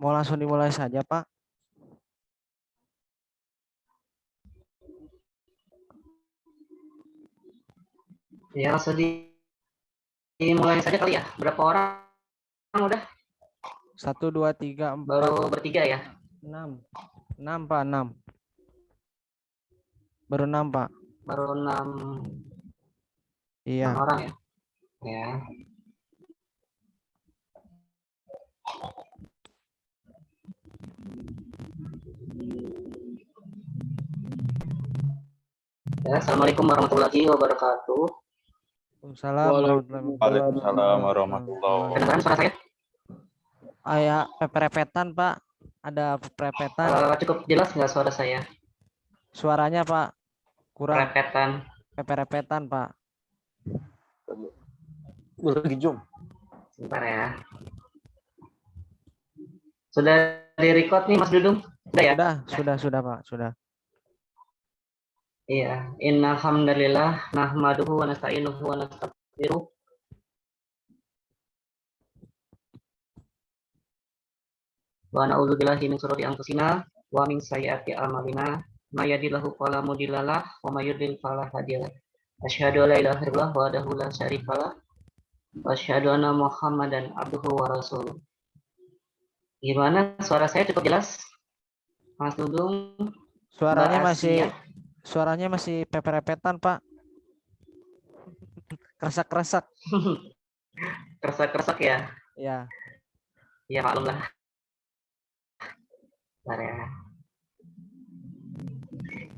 Mau langsung dimulai saja, Pak? Ya, langsung dimulai saja kali ya. Berapa orang udah? 1, 2, 3, 4, Baru bertiga ya? 6. 6, Pak, 6. Baru 6, Pak. Baru 6 Iya. orang ya? Ya. Ya, Assalamualaikum warahmatullahi wabarakatuh. Waalaikumsalam Waalaikumsalam warahmatullahi wabarakatuh. Kedengaran suara saya? Ayah peperepetan, Pak. Ada peperepetan. Cukup jelas nggak suara saya? Suaranya, Pak, kurang. Repetan. Peperepetan, Pak. Lagi Zoom. Sebentar ya. Sudah di-record nih Mas Dudung? Sudah ya? Sudah, Pak. Sudah. Iya. Innal hamdalillah nahmaduhu wa nasta'inuhu wa nastaghfiruh. Wa na'udzubillahi min syururi anfusina wa min sayyiati a'malina. May yahdihillahu fala mudhillalah wa may yudhlil fala hadiyalah. Asyhadu an la ilaha illallah wahdahu la syarikalah wa asyhadu anna Muhammadan abduhu wa rasuluh. Gimana suara saya cukup jelas? Mas Dudung, Suaranya Mbak Asia. Suaranya masih peperepetan, Pak. Kresak-kresak. Keresek-keresek ya? Ya. Ya maklum lah. Bentar ya.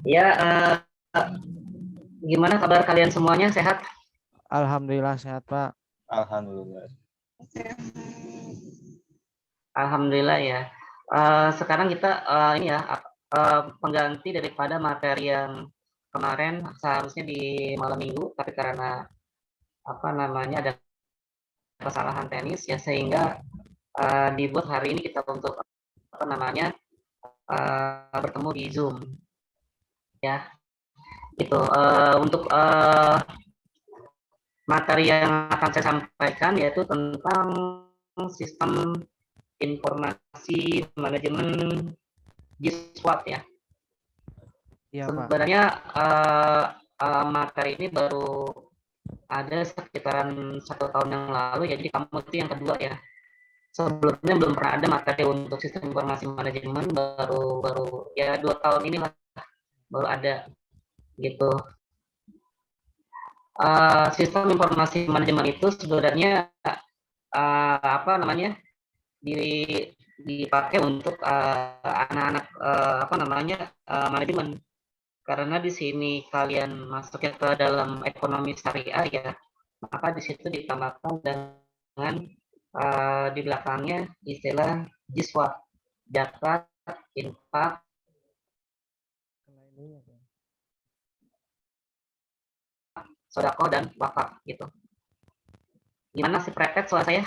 Ya, gimana kabar kalian semuanya? Sehat? Alhamdulillah sehat, Pak. Alhamdulillah. Alhamdulillah ya. Sekarang kita ini ya pengganti daripada materi yang kemarin seharusnya di malam minggu, tapi karena apa namanya ada kesalahan teknis ya sehingga dibuat hari ini kita untuk apa namanya bertemu di Zoom ya. Itu untuk materi yang akan saya sampaikan yaitu tentang sistem informasi manajemen JISWAT ya. Iya, Pak. Sebenarnya materi ini baru ada sekitaran 1 tahun yang lalu ya, jadi kamu itu yang kedua ya. Sebelumnya belum pernah ada materi untuk sistem informasi manajemen, baru ya 2 tahun inilah baru ada gitu. Sistem informasi manajemen itu sebenarnya apa namanya dipakai untuk anak-anak apa namanya manajemen, karena di sini kalian masuknya ke dalam ekonomi syariah ya, maka di situ ditambahkan dengan di belakangnya istilah JISWAT, zakat, infak, sedekah dan wakaf gitu. Gimana sih prepet suara saya?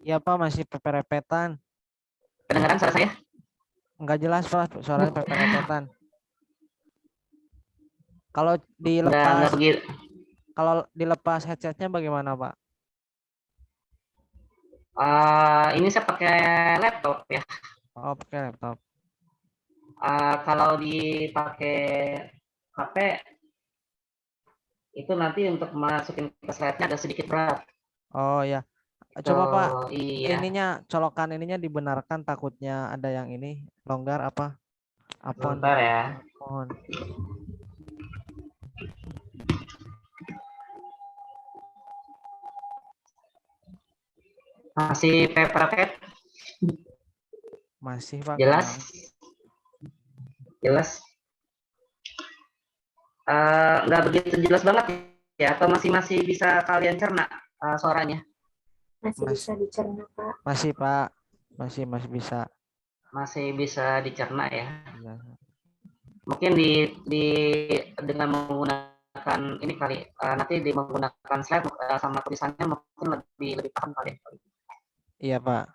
Iya, Pak, masih peperepetan. Kedengaran suara saya? Enggak jelas, Pak, suaranya peperepetan. Kalau Nggak begitu. dilepas headsetnya bagaimana, Pak? Ini saya pakai laptop ya. Oh, pakai laptop. Kalau dipakai HP itu nanti untuk masukin ke slide-nya ada sedikit berat. Oh ya. Coba Pak, Iya. colokan ininya dibenarkan, takutnya ada yang ini longgar apa? Apon. Bentar ya. Mohon. Masih paper. Masih, Pak. Jelas? Jelas? Nggak begitu jelas banget ya, atau masih bisa kalian cerna suaranya? Masih bisa dicerna, Pak. Masih, Pak. Masih bisa. Masih bisa dicerna ya. Ya. Mungkin dengan menggunakan ini kali, nanti menggunakan slide sama tulisannya mungkin lebih paham kali. Iya, Pak.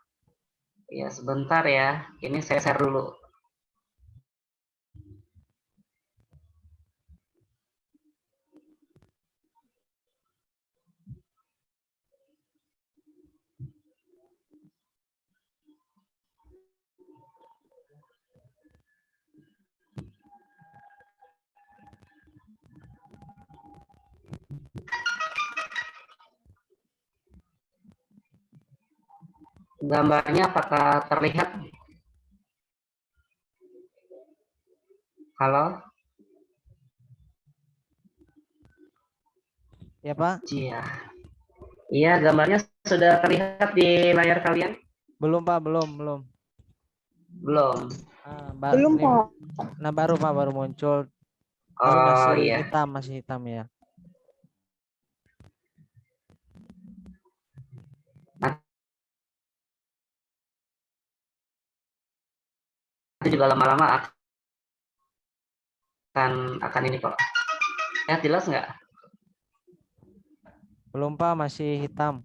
Iya, sebentar ya. Ini saya share dulu. Gambarnya apakah terlihat? Halo? Ya Pak? Iya. Iya, gambarnya sudah terlihat di layar kalian? Belum Pak, belum. Belum. Belum, Pak. Nah baru Pak, baru muncul. Tapi Oh masih iya. hitam ya. Nanti juga lama-lama akan ini kok. Ya, jelas nggak? Belum Pak, masih hitam.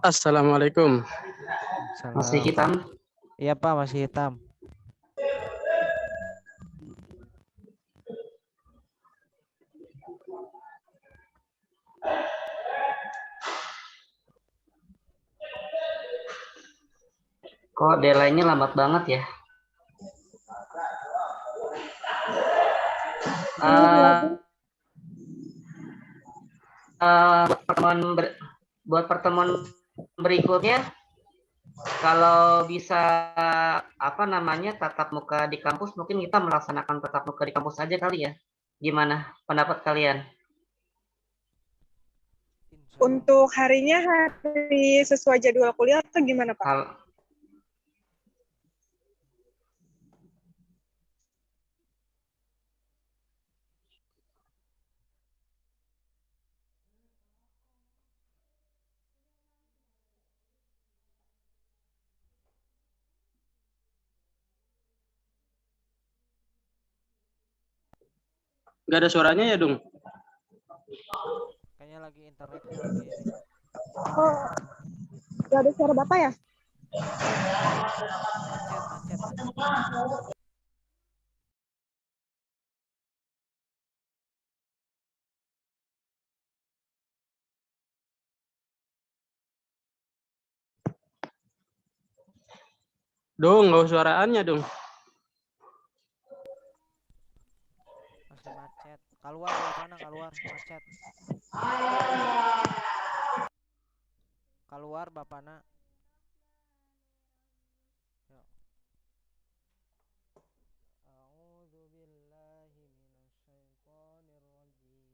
Assalamualaikum. Masih Salam. hitam? Iya Pak, masih hitam. Kok delaynya lambat banget ya? Buat pertemuan berikutnya, kalau bisa tatap muka di kampus, mungkin kita melaksanakan tatap muka di kampus saja kali ya. Gimana pendapat kalian? Untuk harinya hari sesuai jadwal kuliah atau gimana, Pak? Hal Nggak ada suaranya ya, Dung? Kayaknya lagi internetnya lagi ini. Oh, nggak ada suara Bapak ya? Macet. Dung, nggak ada suaraannya, Dung. Masih macet. Keluar Bapana, keluar macet. Keluar Bapana. Ya. A'udzubillahi minasyaitonirrajim.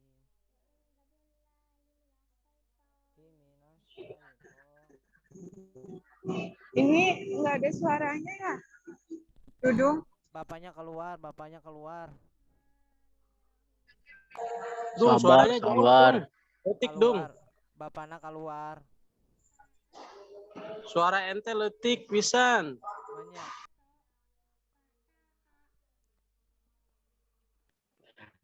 Ini nggak ada suaranya ya? Dudung. Bapaknya keluar. Dung, suaranya jauh, Dung. Letik, Dung. Bapaknya keluar. Suara ente letik, pisan. Namanya.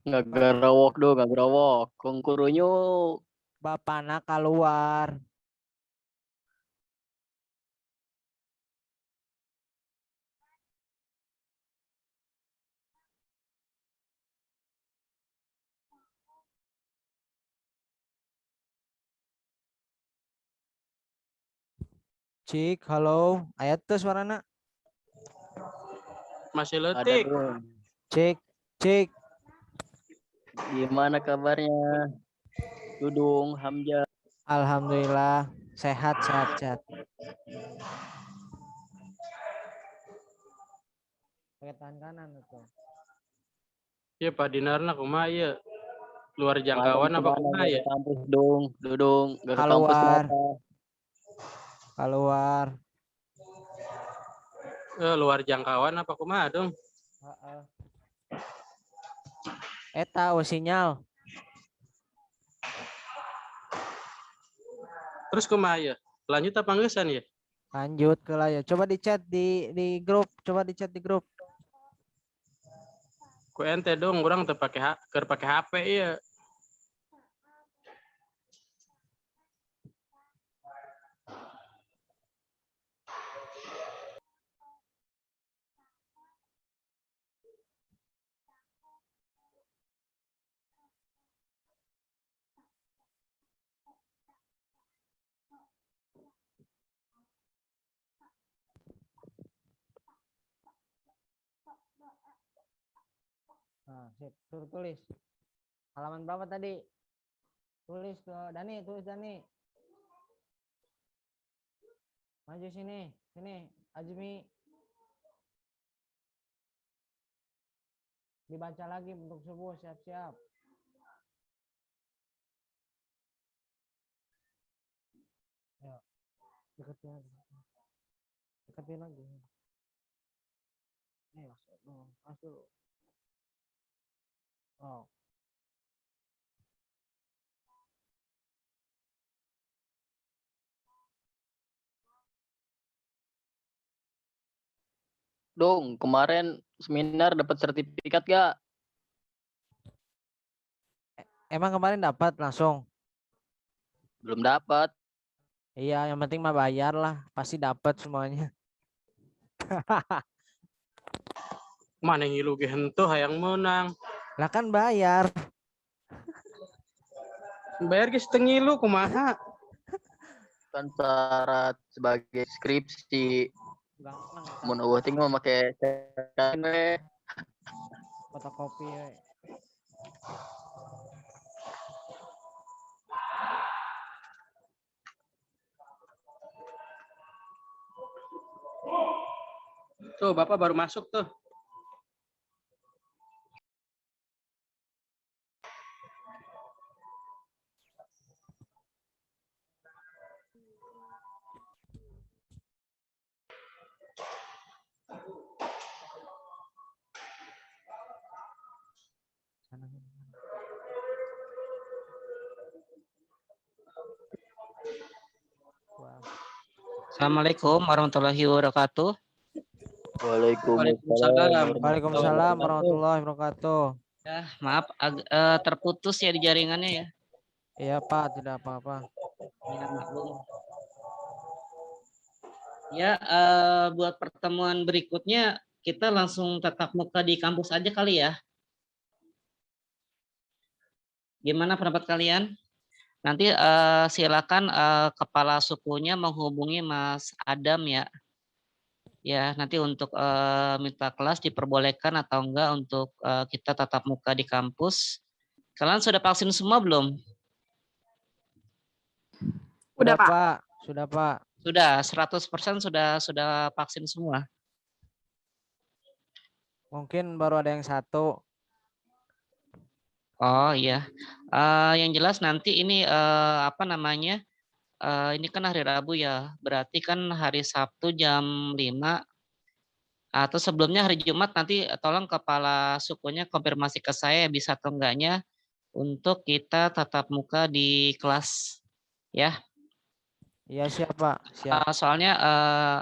Nggak gerawok dong, nggak gerawok. Kongkurunyo. Bapaknya keluar. Cik, halo. Ayat tuh suarana. Masih Ada letik. dong. Cik. Gimana kabarnya? Dudung, Hamzah. Alhamdulillah. Sehat. Pakai tangan kanan itu. Ya, Pak Dinarna kumaha ya? Luar Malam jangkauan apa kemana? kumaha Nggak ke ya? kampus dong, Dudung. Nggak ke kampus Keluar. kenapa? Keluar. Luar jangkauan apa kumaha, Dung? Eta sinyal. Terus kumaha ya? Lanjut apa ngeusan ya? Lanjut ke layar. Coba di chat di grup. Ku ente dong, orang teu pakai HP ya. Nah, sip. Suruh tulis. Halaman berapa tadi? Tulis tuh, Dani, tulis Dani. Maju sini, sini, Azmi. Dibaca lagi untuk subuh, siap-siap. Ya, deketin lagi. Deketin lagi. Masuk. Oh. Dong, kemarin seminar dapat sertifikat gak? Emang kemarin dapat langsung? Belum dapat. Iya, yang penting mah bayar lah, pasti dapat semuanya. Mana yang ngilu hentuh hayang menang. Lah kan bayar. Bayar ge setengah lu kumaha. Kan syarat sebagai skripsi. Gampang. Mun eueuh ting mah make cekan we. Fotokopi. Tuh, Bapak baru masuk tuh. Assalamualaikum warahmatullahi wabarakatuh. Waalaikumsalam. Waalaikumsalam warahmatullahi wabarakatuh. Ya, maaf terputus ya di jaringannya ya. Iya Pak, tidak apa-apa. Ya, maklum. Ya, buat pertemuan berikutnya kita langsung tatap muka di kampus aja kali ya. Gimana pendapat kalian? Nanti silakan kepala sukunya menghubungi Mas Adam ya. Ya, nanti untuk minta kelas diperbolehkan atau enggak untuk kita tatap muka di kampus. Kalian sudah vaksin semua belum? Udah, Pak. Pak. Sudah Pak. Sudah, 100% sudah vaksin semua. Mungkin baru ada yang satu. Oh iya, yang jelas nanti ini apa namanya? Ini kan hari Rabu ya, berarti kan hari Sabtu jam 5 atau sebelumnya hari Jumat nanti tolong kepala sukunya konfirmasi ke saya bisa atau enggaknya untuk kita tatap muka di kelas ya. Iya siap Pak. Siap. Soalnya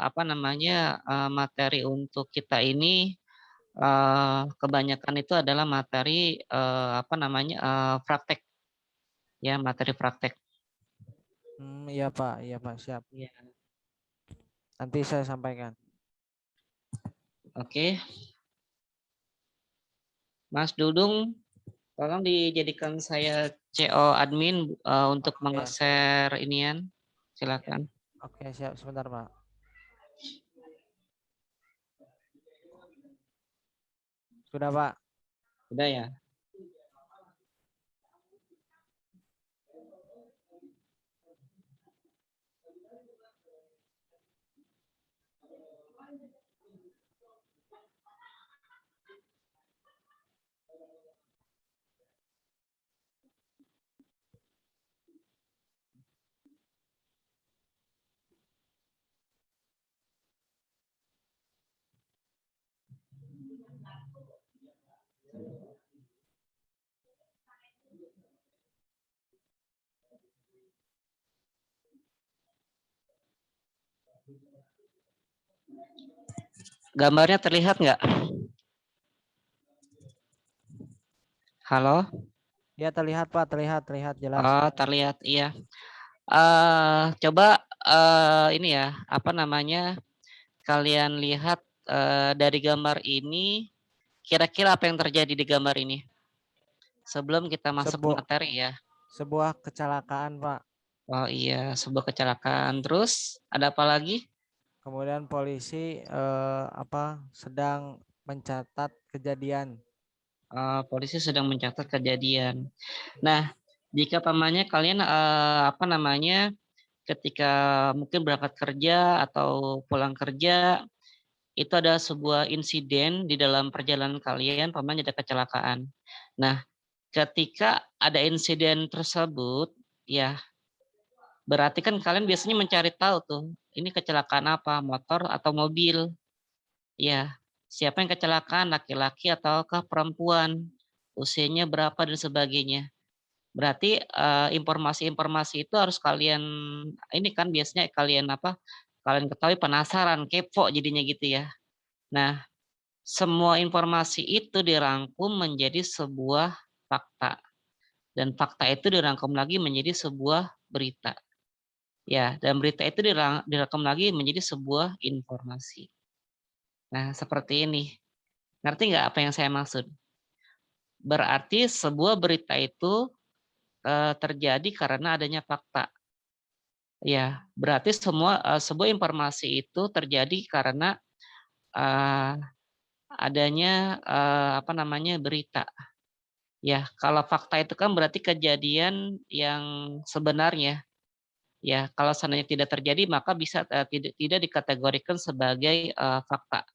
apa namanya materi untuk kita ini kebanyakan itu adalah materi apa namanya praktek ya, materi praktek. Iya Pak, siap. Ya. Nanti saya sampaikan. Oke, Mas Dudung, tolong dijadikan saya CO admin untuk Oke. meng-share inian, silakan. Oke, siap sebentar Pak. Sudah Pak. Udah ya. Gambarnya terlihat nggak? Halo? Ya terlihat Pak, terlihat jelas. Oh, terlihat, iya. Coba ini ya, apa namanya? Kalian lihat dari gambar ini, kira-kira apa yang terjadi di gambar ini? Sebelum kita masuk ke materi ya. Sebuah kecelakaan Pak. Oh iya, sebuah kecelakaan. Terus ada apa lagi? Kemudian polisi sedang mencatat kejadian. Polisi sedang mencatat kejadian. Nah, Jika pamannya kalian apa namanya ketika mungkin berangkat kerja atau pulang kerja itu ada sebuah insiden di dalam perjalanan kalian, pamannya ada kecelakaan. Nah, ketika ada insiden tersebut, ya berarti kan kalian biasanya mencari tahu tuh, ini kecelakaan apa, motor atau mobil. Ya, siapa yang kecelakaan, laki-laki ataukah perempuan, usianya berapa dan sebagainya. Berarti informasi-informasi itu harus kalian ini kan biasanya kalian apa? Kalian ketahui penasaran, kepo jadinya gitu ya. Nah, semua informasi itu dirangkum menjadi sebuah fakta. Dan fakta itu dirangkum lagi menjadi sebuah berita. Ya, dan berita itu dirangkum lagi menjadi sebuah informasi. Nah, seperti ini. Ngerti nggak apa yang saya maksud? Berarti sebuah berita itu terjadi karena adanya fakta. Ya, berarti sebuah informasi itu terjadi karena adanya apa namanya berita. Ya, kalau fakta itu kan berarti kejadian yang sebenarnya. Ya, kalau seandainya tidak terjadi maka bisa tidak dikategorikan sebagai fakta.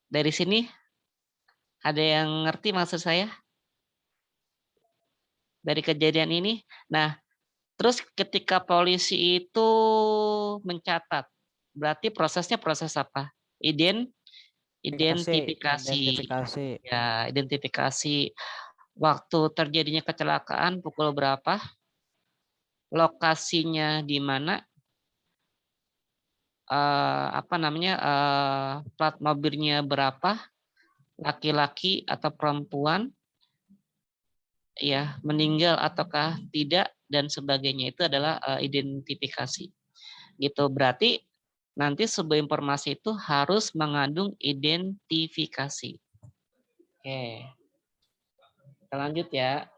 Dari sini ada yang ngerti maksud saya? Dari kejadian ini. Nah, terus ketika polisi itu mencatat, berarti prosesnya proses apa? Identifikasi. Identifikasi. Ya, identifikasi. Waktu terjadinya kecelakaan pukul berapa? Lokasinya di mana? Apa namanya? Plat mobilnya berapa? Laki-laki atau perempuan? Ya, meninggal ataukah tidak dan sebagainya itu adalah identifikasi. Gitu. Berarti nanti sebuah informasi itu harus mengandung identifikasi. Oke. Kita lanjut ya.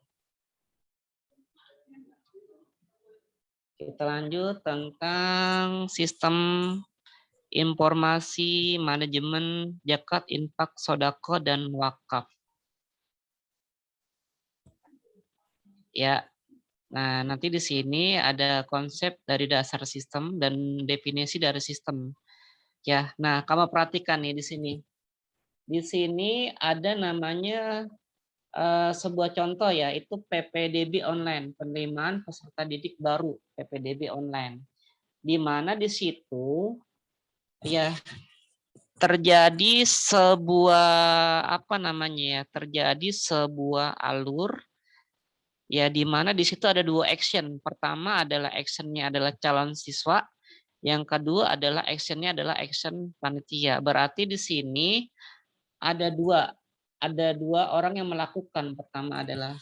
Kita lanjut tentang sistem informasi manajemen zakat, infak, sodako, dan wakaf. Ya, nah nanti di sini ada konsep dari dasar sistem dan definisi dari sistem. Ya, nah kamu perhatikan nih di sini. Di sini ada namanya sebuah contoh ya, itu PPDB online, penerimaan peserta didik baru, PPDB online. Di mana di situ ya terjadi sebuah apa namanya ya, terjadi sebuah alur ya di mana di situ ada dua action. Pertama adalah actionnya adalah calon siswa, yang kedua adalah actionnya adalah action panitia. Berarti di sini ada dua orang yang melakukan. Pertama adalah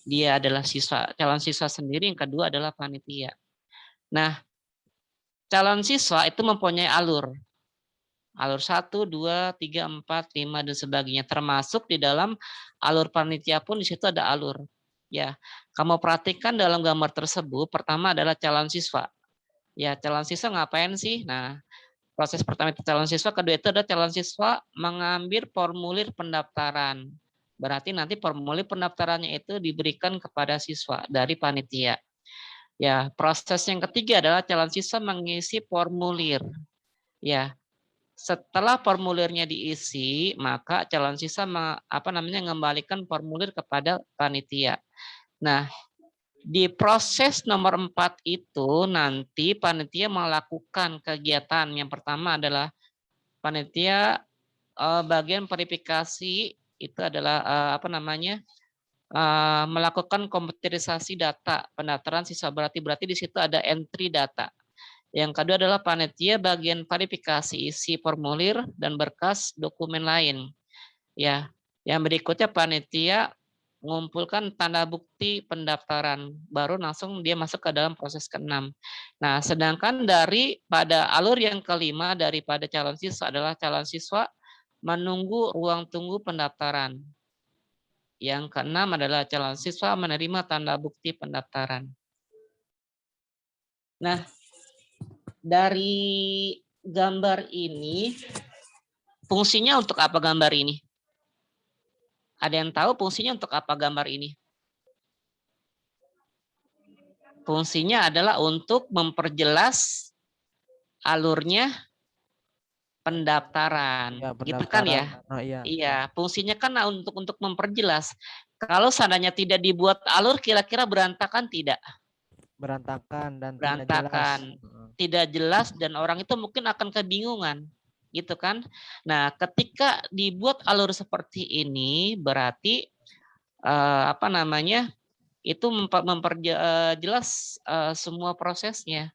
dia adalah siswa, calon siswa sendiri, yang kedua adalah panitia. Nah, calon siswa itu mempunyai alur 1, 2, 3, 4, 5 dan sebagainya. Termasuk di dalam alur panitia pun di situ ada alur. Ya, kamu perhatikan dalam gambar tersebut, pertama adalah calon siswa. Ya, calon siswa ngapain sih? Nah, proses pertama itu calon siswa, kedua itu adalah calon siswa mengambil formulir pendaftaran. Berarti nanti formulir pendaftarannya itu diberikan kepada siswa dari panitia. Ya, proses yang ketiga adalah calon siswa mengisi formulir. Ya, setelah formulirnya diisi, maka calon siswa mengembalikan formulir kepada panitia. Nah, di proses nomor 4 itu nanti panitia melakukan kegiatan. Yang pertama adalah panitia bagian verifikasi itu adalah melakukan komputerisasi data pendaftaran siswa, berarti di situ ada entry data. Yang kedua adalah panitia bagian verifikasi isi formulir dan berkas dokumen lain. Ya, yang berikutnya panitia mengumpulkan tanda bukti pendaftaran, baru langsung dia masuk ke dalam proses ke-6. Nah, sedangkan pada alur yang kelima daripada calon siswa adalah calon siswa menunggu ruang tunggu pendaftaran. Yang ke-6 adalah calon siswa menerima tanda bukti pendaftaran. Nah, dari gambar ini, fungsinya untuk apa gambar ini? Ada yang tahu fungsinya untuk apa gambar ini? Fungsinya adalah untuk memperjelas alurnya pendaftaran. Ya, Gitu kan ya? pendaftaran. Oh iya. Iya, fungsinya kan untuk memperjelas. Kalau seandainya tidak dibuat alur, kira-kira berantakan tidak? Berantakan dan tidak jelas. Berantakan, tidak jelas, dan orang itu mungkin akan kebingungan, gitu kan? Nah, ketika dibuat alur seperti ini, berarti apa namanya? Itu memperjelas semua prosesnya,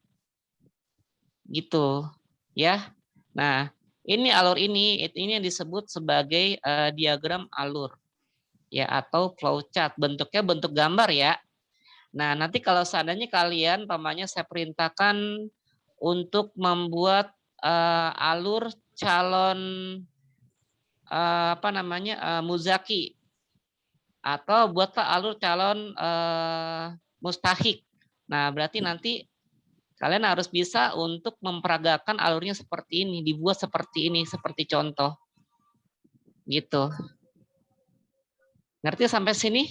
gitu, ya. Nah, ini alur ini yang disebut sebagai diagram alur, ya, atau flowchart. Bentuknya bentuk gambar ya. Nah, nanti kalau seandainya kalian, pamannya saya perintahkan untuk membuat alur calon apa namanya muzaki, atau buatlah alur calon mustahik. Nah, berarti nanti kalian harus bisa untuk memperagakan alurnya seperti ini, dibuat seperti ini, seperti contoh. Gitu. Ngerti sampai sini?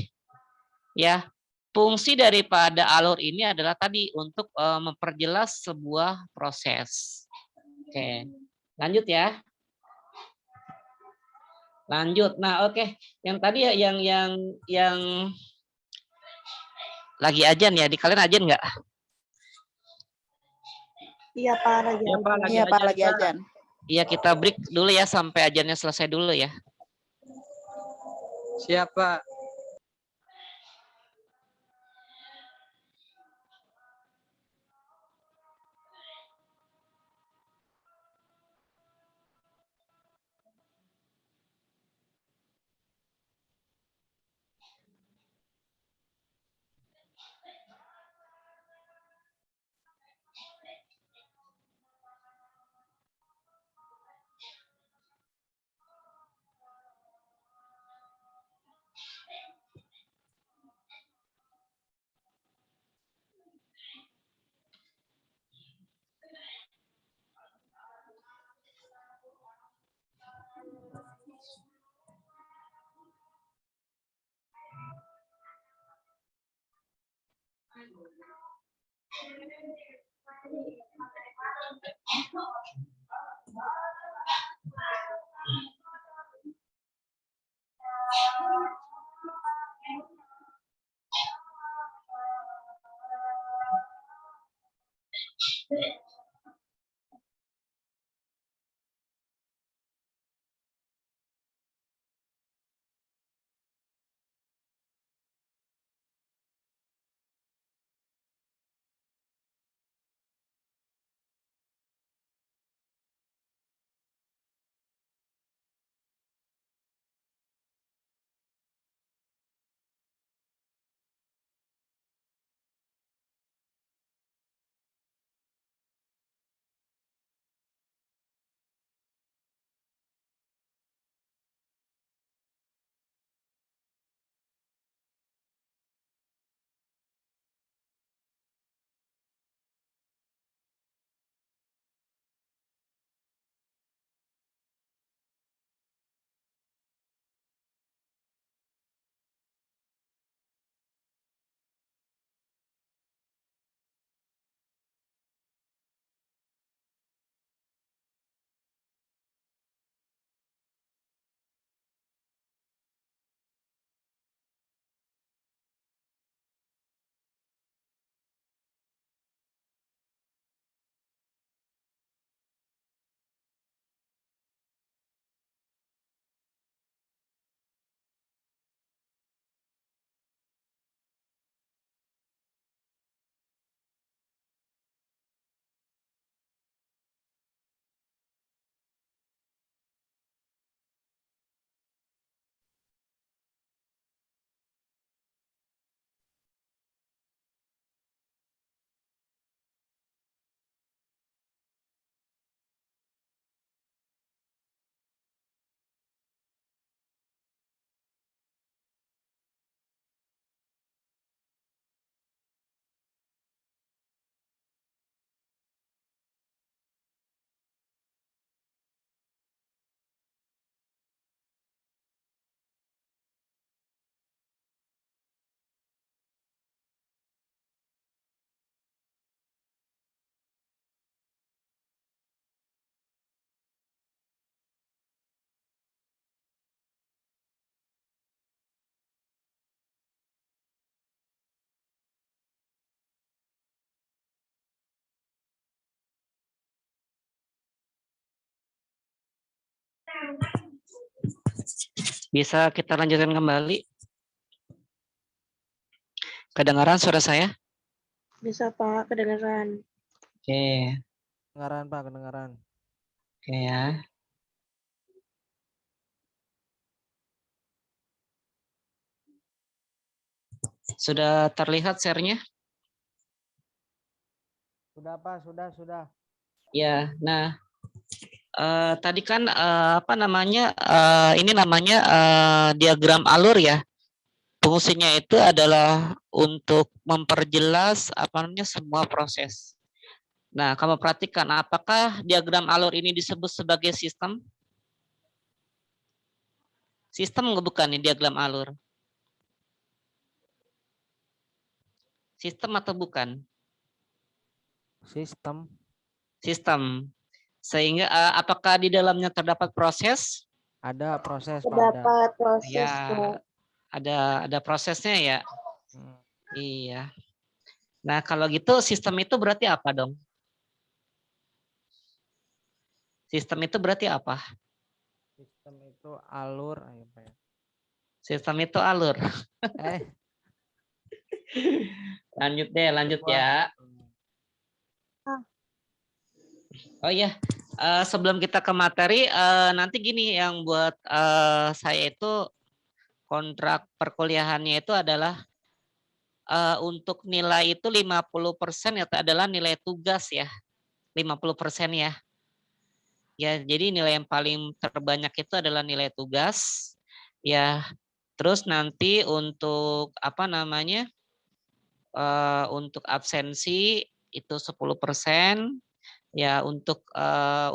Ya. Fungsi daripada alur ini adalah tadi untuk memperjelas sebuah proses. Oke. Lanjut ya. Lanjut. Nah, oke. Yang tadi ya yang lagi ajan ya. Di kalian ajan nggak? Iya Pak, lagi Iya, Pak, ajan. Iya, Pak, lagi ajan. Iya, kita break dulu ya sampai ajannya selesai dulu ya. Siapa? Bisa kita lanjutkan kembali? Kedengaran suara saya? Bisa Pak, kedengaran. Oke, Kedengaran Pak, kedengaran. oke ya. Sudah terlihat share-nya? Sudah Pak, sudah. Ya, nah tadi kan apa namanya ini namanya diagram alur ya. Fungsinya itu adalah untuk memperjelas apa namanya semua proses. Nah, kamu perhatikan apakah diagram alur ini disebut sebagai sistem? Sistem nggak bukan nih diagram alur? Sistem atau bukan? Sistem. Sistem. Sehingga apakah di dalamnya terdapat proses? Ada proses Pak, ada. Terdapat proses Ya, Pak. ada prosesnya ya. Hmm. Iya. Nah, kalau gitu sistem itu berarti apa dong? Sistem itu berarti apa? Sistem itu alur. Ayo, Pak, ya. Sistem itu alur. Lanjut Wah. ya. Oh iya, sebelum kita ke materi, nanti gini yang buat saya itu kontrak perkuliahannya itu adalah untuk nilai itu 50% itu adalah nilai tugas ya. 50% ya. Ya, jadi nilai yang paling terbanyak itu adalah nilai tugas. Ya, terus nanti untuk apa namanya? Untuk absensi itu 10%. Ya, untuk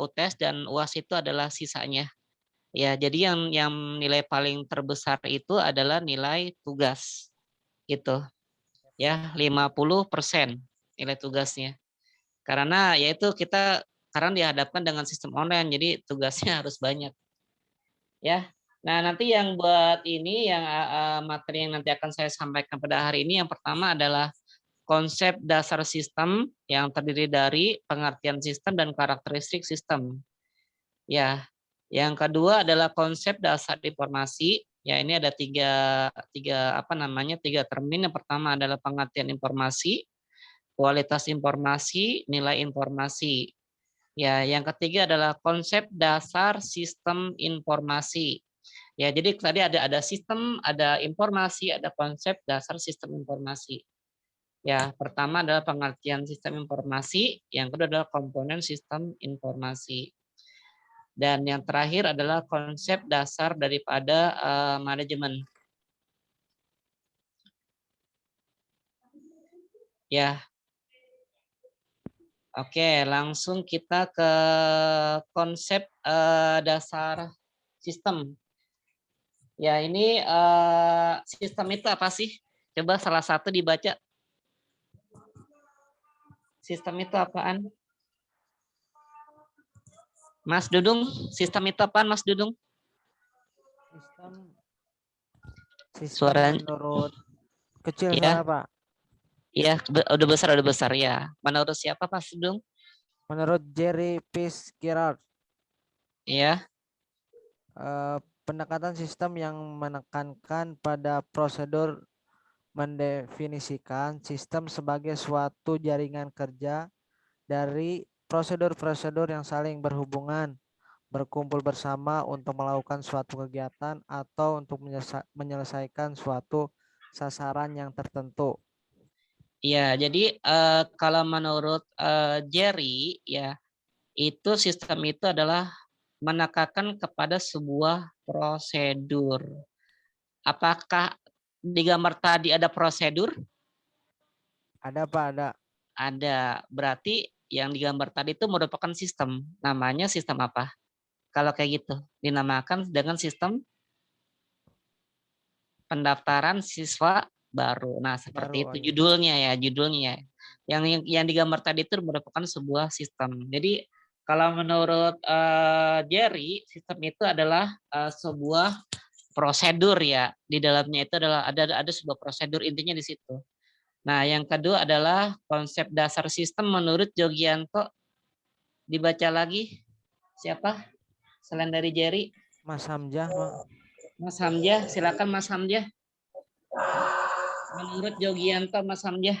UTS dan UAS itu adalah sisanya. Ya, jadi yang nilai paling terbesar itu adalah nilai tugas. Gitu. Ya, 50% nilai tugasnya. Karena yaitu kita karena dihadapkan dengan sistem online, jadi tugasnya harus banyak. Ya. Nah, nanti yang buat ini yang materi yang nanti akan saya sampaikan pada hari ini yang pertama adalah konsep dasar sistem yang terdiri dari pengertian sistem dan karakteristik sistem. Ya, yang kedua adalah konsep dasar informasi. Ya, ini ada tiga termin. Yang pertama adalah pengertian informasi, kualitas informasi, nilai informasi. Ya, yang ketiga adalah konsep dasar sistem informasi. Ya, jadi tadi ada sistem, ada informasi, ada konsep dasar sistem informasi. Ya, pertama adalah pengertian sistem informasi, yang kedua adalah komponen sistem informasi. Dan yang terakhir adalah konsep dasar daripada manajemen. Ya. Oke, langsung kita ke konsep dasar sistem. Ya, ini sistem itu apa sih? Coba salah satu dibaca. Sistem itu apaan? Mas Dudung, sistem itu apaan Mas Dudung? Sistem Suara menurut kecil ya. suara Pak. Iya, udah besar ya. Menurut siapa Mas Dudung? Menurut Jerry Fitzgerald. Iya. Pendekatan sistem yang menekankan pada prosedur mendefinisikan sistem sebagai suatu jaringan kerja dari prosedur-prosedur yang saling berhubungan, berkumpul bersama untuk melakukan suatu kegiatan atau untuk menyelesaikan suatu sasaran yang tertentu. Iya, jadi kalau menurut Jerry ya, itu sistem itu adalah menekankan kepada sebuah prosedur. Apakah di gambar tadi ada prosedur? Ada Pak, ada. Ada. Berarti yang digambar tadi itu merupakan sistem. Namanya sistem apa? Kalau kayak gitu, dinamakan dengan sistem pendaftaran siswa baru. Nah, seperti itu judulnya ya. Yang digambar tadi itu merupakan sebuah sistem. Jadi kalau menurut Jerry, sistem itu adalah sebuah prosedur ya. Di dalamnya itu adalah ada sebuah prosedur, intinya di situ. Nah, yang kedua adalah konsep dasar sistem menurut Jogianto. Dibaca lagi. Siapa? Selain dari Jerry, Mas Hamzah, Pak. Mas Hamzah, silakan Mas Hamzah. Menurut Yogianto, Mas Hamzah.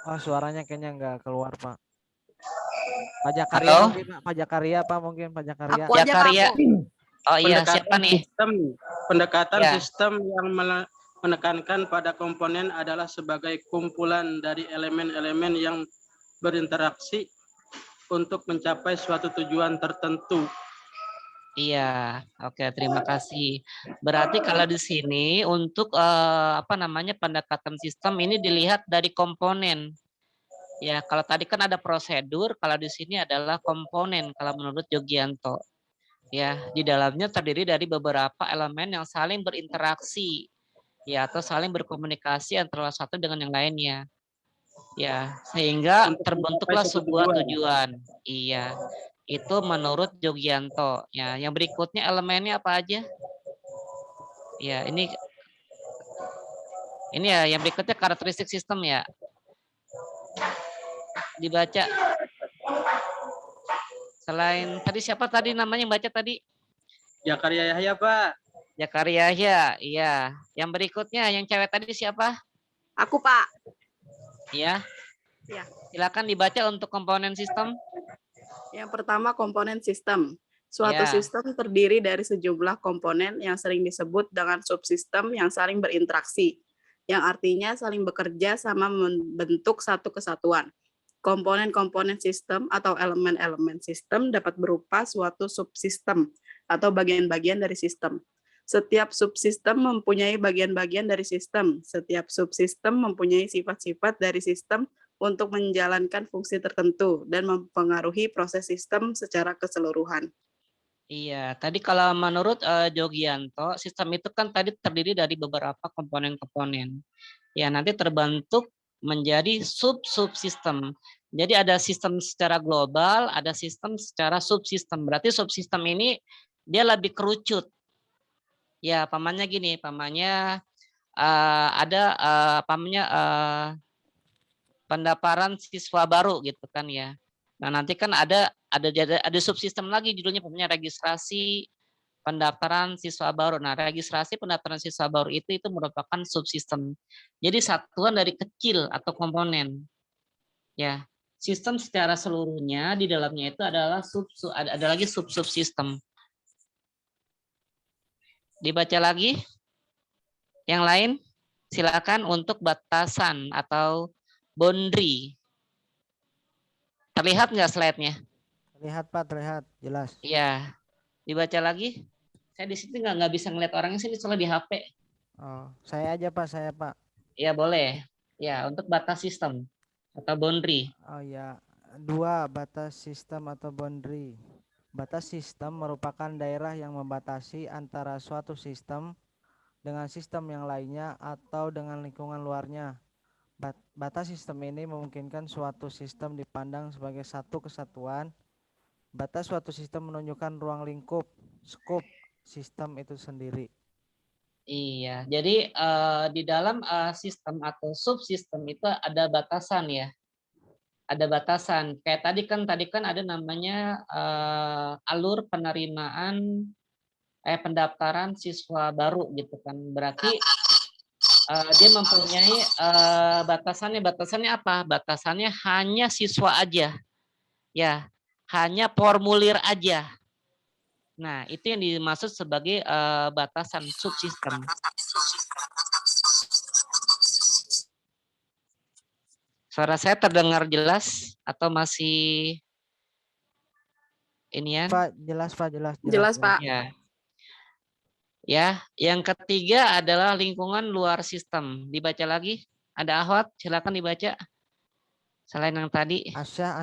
Oh, suaranya kayaknya nggak keluar, Pak. Pak Jakaria Halo? mungkin, Pak. Pak Jakaria, Pak, mungkin Pak Jakaria. Aku aja, Kak, Jakaria. aku. Oh iya, siapa nih? Pendekatan Ya. sistem yang menekankan pada komponen adalah sebagai kumpulan dari elemen-elemen yang berinteraksi untuk mencapai suatu tujuan tertentu. Iya, oke, terima kasih. Berarti kalau di sini untuk pendekatan sistem ini dilihat dari komponen. Ya, kalau tadi kan ada prosedur, kalau di sini adalah komponen kalau menurut Yogianto. Ya, di dalamnya terdiri dari beberapa elemen yang saling berinteraksi, ya, atau saling berkomunikasi antara satu dengan yang lainnya. Ya, sehingga Untuk terbentuklah mencapai suatu sebuah tujuan. tujuan. Iya. Itu menurut Yogianto. Ya, yang berikutnya elemennya apa aja? Ya, ini ya yang berikutnya karakteristik sistem ya. Dibaca. Selain tadi siapa tadi namanya yang baca tadi? Jakaria Yahya, Pak. Jakaria ya, iya. Yang berikutnya yang cewek tadi siapa? Aku, Pak. Iya. Ya. Silakan dibaca untuk komponen sistem. Yang pertama, komponen sistem. Suatu Ya. sistem terdiri dari sejumlah komponen yang sering disebut dengan subsistem yang saling berinteraksi, yang artinya saling bekerja sama membentuk satu kesatuan. Komponen-komponen sistem atau elemen-elemen sistem dapat berupa suatu subsistem atau bagian-bagian dari sistem. Setiap subsistem mempunyai bagian-bagian dari sistem. Setiap subsistem mempunyai sifat-sifat dari sistem untuk menjalankan fungsi tertentu dan mempengaruhi proses sistem secara keseluruhan. Iya, tadi kalau menurut Yogianto, sistem itu kan tadi terdiri dari beberapa komponen-komponen. Ya, nanti terbentuk menjadi sub-subsistem. Jadi ada sistem secara global, ada sistem secara subsistem. Berarti subsistem ini dia lebih kerucut. Ya, pamannya gini, pamannya ada pendaftaran siswa baru gitu kan ya. Nah, nanti kan ada subsistem lagi judulnya pamannya registrasi pendaftaran siswa baru. Nah, registrasi pendaftaran siswa baru itu merupakan subsistem. Jadi satuan dari kecil atau komponen. Ya, sistem secara seluruhnya di dalamnya itu adalah ada lagi sub-subsistem. Dibaca lagi. Yang lain, silakan untuk batasan atau boundary. Terlihat nggak slide-nya? Terlihat, Pak, terlihat. Jelas. Iya. Dibaca lagi. Saya di sini nggak bisa ngeliat orangnya sini soalnya di HP. Oh, saya aja, Pak, saya, Pak. Ya, boleh. Ya, untuk batas sistem atau boundary. Oh ya, 2 batas sistem atau boundary. Batas sistem merupakan daerah yang membatasi antara suatu sistem dengan sistem yang lainnya atau dengan lingkungan luarnya. Batas sistem ini memungkinkan suatu sistem dipandang sebagai satu kesatuan. Batas suatu sistem menunjukkan ruang lingkup, skop sistem itu sendiri. Iya, jadi di dalam sistem atau subsistem itu ada batasan ya. Ada batasan. Kayak tadi kan ada namanya alur penerimaan pendaftaran siswa baru gitu kan. Berarti dia mempunyai batasannya. Batasannya apa? Batasannya hanya siswa aja. Ya, hanya formulir aja. Nah, itu yang dimaksud sebagai batasan subsistem. Suara saya terdengar jelas atau masih ini ya? Pak, jelas, Pak, jelas. Jelas, Pak. Ya. Ya, yang ketiga adalah lingkungan luar sistem. Dibaca lagi. Ada Ahwat, silakan dibaca. Selain yang tadi. Asya,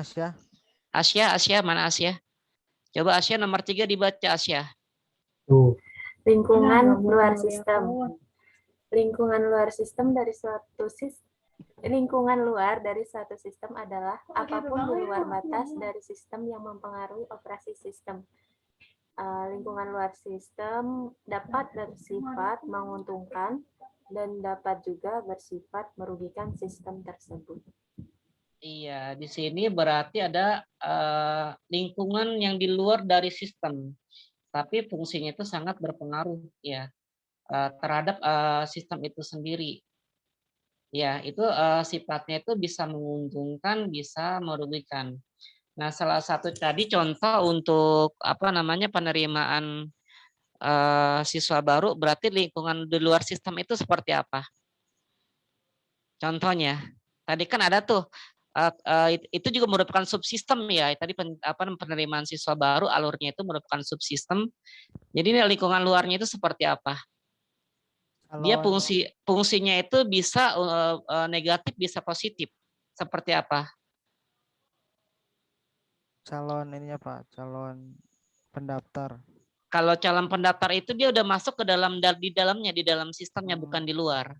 mana Asya? Coba Asya nomor 3 dibaca Asya. Lingkungan luar sistem. Lingkungan luar sistem dari suatu sistem. Lingkungan luar dari suatu sistem adalah apapun di luar batas dari sistem yang mempengaruhi operasi sistem. Lingkungan luar sistem dapat bersifat menguntungkan dan dapat juga bersifat merugikan sistem tersebut. Iya, di sini berarti ada lingkungan yang di luar dari sistem, tapi fungsinya itu sangat berpengaruh ya terhadap sistem itu sendiri. Ya, itu sifatnya itu bisa menguntungkan, bisa merugikan. Nah, salah satu tadi contoh untuk apa namanya penerimaan siswa baru berarti lingkungan di luar sistem itu seperti apa? Contohnya, tadi kan ada tuh itu juga merupakan subsistem ya. Tadi penerimaan siswa baru alurnya itu merupakan subsistem. Jadi ini lingkungan luarnya itu seperti apa? Dia Calon fungsinya itu bisa negatif, bisa positif. Seperti apa? calon ininya Pak, calon pendaftar. Kalau calon pendaftar itu dia udah masuk ke dalam di dalamnya, di dalam sistemnya, bukan di luar.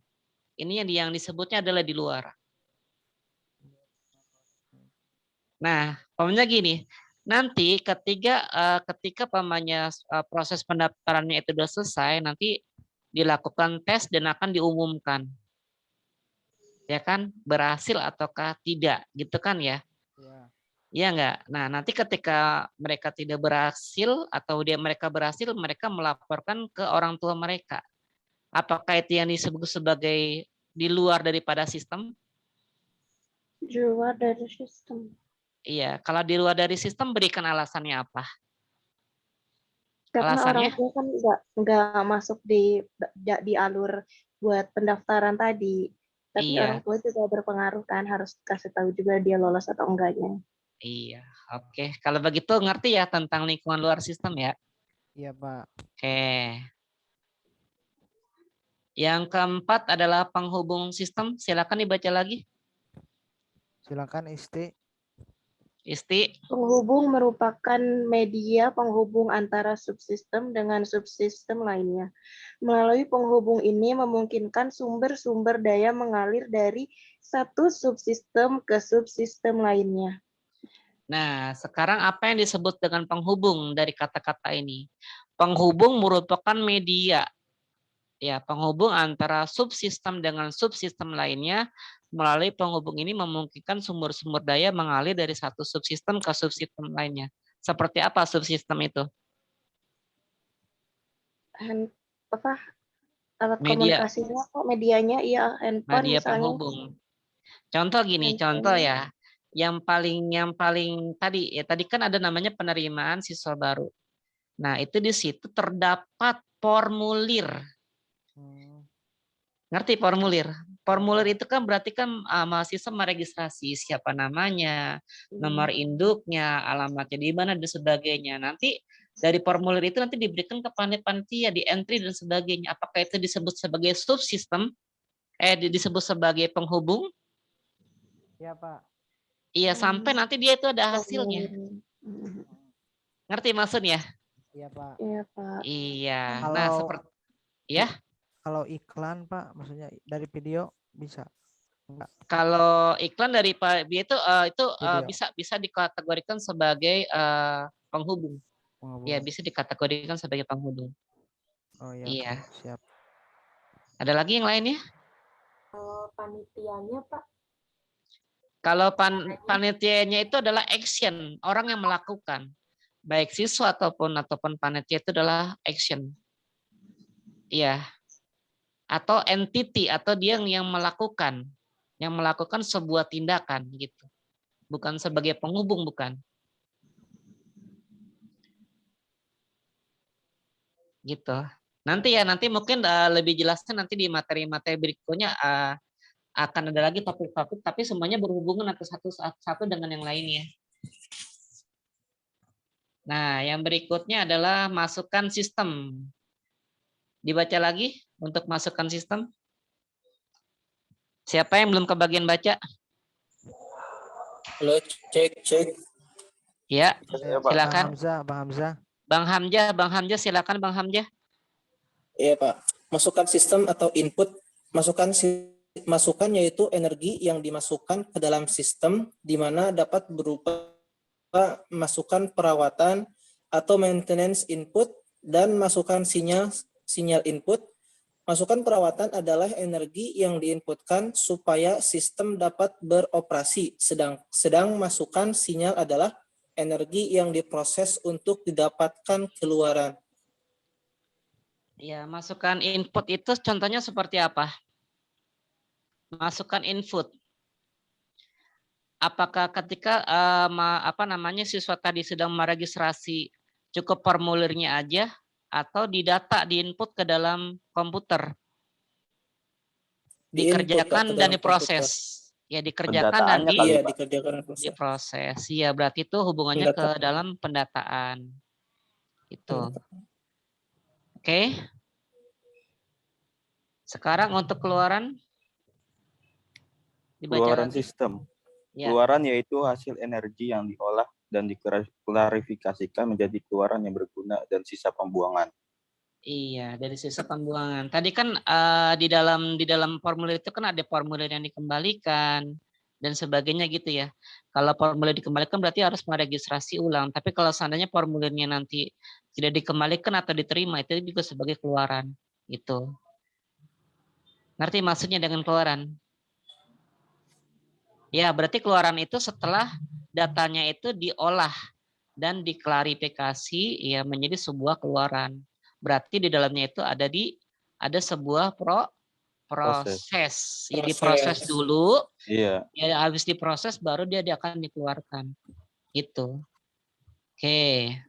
Ini yang disebutnya adalah di luar. Nah, pokoknya gini, nanti ketika proses pendaftarannya itu sudah selesai, nanti dilakukan tes dan akan diumumkan. Ya kan, berhasil ataukah tidak, gitu kan ya? Iya enggak? Nah, nanti ketika mereka tidak berhasil atau mereka berhasil, mereka melaporkan ke orang tua mereka. Apakah itu yang disebut sebagai di luar daripada sistem? Di luar dari sistem. Iya, kalau di luar dari sistem berikan alasannya apa? Karena Alasannya? orang tua kan nggak masuk di alur buat pendaftaran tadi. Tapi Iya. orang tua juga berpengaruh kan, harus kasih tahu juga dia lolos atau enggaknya. Iya, oke. Kalau begitu ngerti ya tentang lingkungan luar sistem ya? Iya Pak. Oke. Yang keempat adalah penghubung sistem. Silakan dibaca lagi. Silakan Isti. Isti. Penghubung merupakan media penghubung antara subsistem dengan subsistem lainnya. Melalui penghubung ini memungkinkan sumber-sumber daya mengalir dari satu subsistem ke subsistem lainnya. Nah, sekarang apa yang disebut dengan penghubung dari kata-kata ini? Penghubung merupakan media. Ya, penghubung antara subsistem dengan subsistem lainnya. Melalui penghubung ini memungkinkan sumber-sumber daya mengalir dari satu subsistem ke subsistem lainnya. Seperti apa subsistem itu? Alat Media. komunikasinya kok, medianya iya handphone Media misalnya. penghubung. Contoh gini, contoh ya. Yang paling tadi kan ada namanya penerimaan siswa baru. Nah, itu di situ terdapat formulir. Ngerti formulir? Formulir itu kan berarti kan mahasiswa meregistrasi siapa namanya, nomor induknya, alamatnya di mana dan sebagainya. Nanti dari formulir itu nanti diberikan ke panitia di entry dan sebagainya. Apakah itu disebut sebagai subsistem? Disebut sebagai penghubung? Iya Pak. Iya, sampai nanti dia itu ada hasilnya. Ngerti maksudnya? Iya Pak. Iya Pak. Iya. Kalau, nah, seperti ya. Kalau iklan Pak, maksudnya dari video bisa? Enggak. Kalau iklan dari Pak itu bisa dikategorikan sebagai penghubung. Ya, bisa dikategorikan sebagai penghubung. Oh iya. Iya. Siap. Ada lagi yang lainnya? Kalau panitianya Pak? Kalau panitianya itu adalah action, orang yang melakukan. Baik siswa ataupun panitia itu adalah action. Iya. Atau entity atau dia yang melakukan sebuah tindakan gitu. Bukan sebagai penghubung, bukan. Gitu. Nanti mungkin lebih jelasnya nanti di materi-materi berikutnya akan ada lagi topik-topik, tapi semuanya berhubungan atau satu dengan yang lainnya. Nah, yang berikutnya adalah masukkan sistem. Dibaca lagi untuk masukkan sistem. Siapa yang belum kebagian baca? Halo, cek. Ya, silakan. Bang Hamzah, silakan Bang Hamzah. Iya Pak. Masukkan sistem atau input, masukan yaitu energi yang dimasukkan ke dalam sistem di mana dapat berupa masukan perawatan atau maintenance input dan masukan sinyal input Masukan perawatan adalah energi yang diinputkan supaya sistem dapat beroperasi, sedang masukan sinyal adalah energi yang diproses untuk didapatkan keluaran. Ya, masukan input itu contohnya seperti apa? Masukan input. Apakah ketika siswa tadi sedang meregistrasi cukup formulirnya aja atau didata diinput ke dalam komputer? Dikerjakan dan diproses. Ya, dikerjakan dan diproses. Iya, berarti itu hubungannya ke dalam pendataan. Itu. Oke. Sekarang untuk keluaran. Keluaran sistem. Ya. Keluaran yaitu hasil energi yang diolah dan diklarifikasikan menjadi keluaran yang berguna dan sisa pembuangan. Iya, dari sisa pembuangan. Tadi kan di dalam formulir itu kan ada formulir yang dikembalikan dan sebagainya gitu ya. Kalau formulir dikembalikan berarti harus meregistrasi ulang. Tapi kalau seandainya formulirnya nanti tidak dikembalikan atau diterima, itu juga sebagai keluaran. Gitu. Ngerti maksudnya dengan keluaran? Ya, berarti keluaran itu setelah datanya itu diolah dan diklarifikasi ya menjadi sebuah keluaran. Berarti di dalamnya itu ada sebuah proses. Ya, diproses dulu. Iya. Ya, habis diproses baru dia akan dikeluarkan. Gitu. Oke.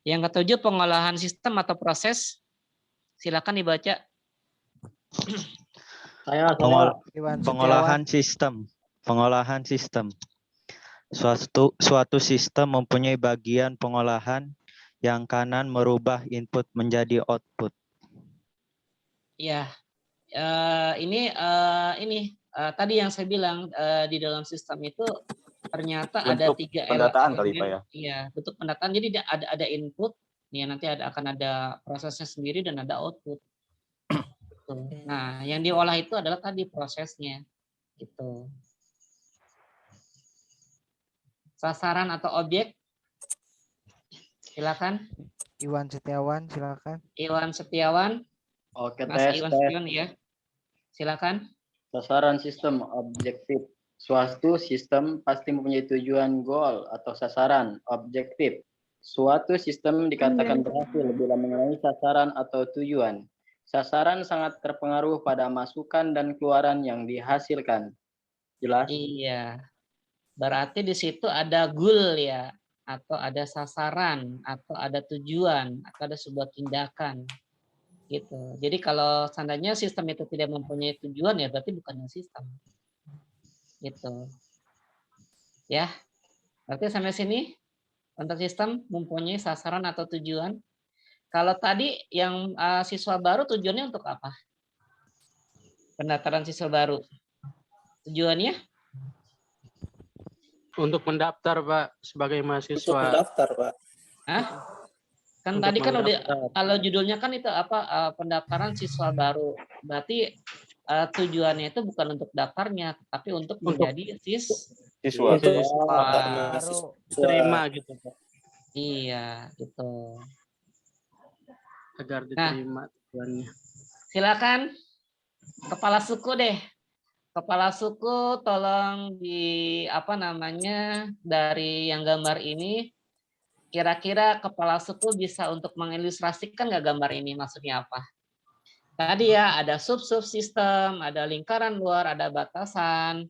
Yang ketujuh, pengolahan sistem atau proses. Silakan dibaca. Pengolahan sistem. Pengolahan sistem. Suatu sistem mempunyai bagian pengolahan yang kanan merubah input menjadi output. Ya, ini tadi yang saya bilang di dalam sistem itu ternyata ada bentuk 3 pendataan elemen. kali Pak ya. Iya, bentuk pendataan. Jadi ada input, ya nanti akan ada prosesnya sendiri dan ada output. Nah, yang diolah itu adalah tadi prosesnya, gitu. Sasaran atau objek. Silakan. Iwan Setiawan, silakan. Iwan Setiawan. Oke, Mas Iwan Setiawan ya. Silakan. Sasaran sistem objektif. Suatu sistem pasti mempunyai tujuan goal atau sasaran objektif. Suatu sistem dikatakan berhasil bila mengenai sasaran atau tujuan. Sasaran sangat terpengaruh pada masukan dan keluaran yang dihasilkan. Jelas? Iya. Berarti di situ ada goal ya. Atau ada sasaran, atau ada tujuan, atau ada sebuah tindakan, gitu. Jadi kalau seandainya sistem itu tidak mempunyai tujuan ya berarti bukannya sistem, gitu. Ya, berarti sampai sini untuk sistem mempunyai sasaran atau tujuan. Kalau tadi yang siswa baru tujuannya untuk apa? Pendaftaran siswa baru, tujuannya? Untuk mendaftar, Pak, sebagai mahasiswa. Untuk mendaftar, Pak. Hah? Kan Untuk tadi kan mendaftar. udah, kalau judulnya kan itu apa, pendaftaran siswa baru. Berarti tujuannya itu bukan untuk daftarnya, tapi untuk menjadi siswa baru. Terima gitu, Pak. Iya, gitu. Agar diterima tujuannya. Silakan kepala suku deh. Kepala suku tolong dari yang gambar ini kira-kira kepala suku bisa untuk mengilustrasikan nggak gambar ini maksudnya apa? Tadi ya ada subsistem, ada lingkaran luar, ada batasan.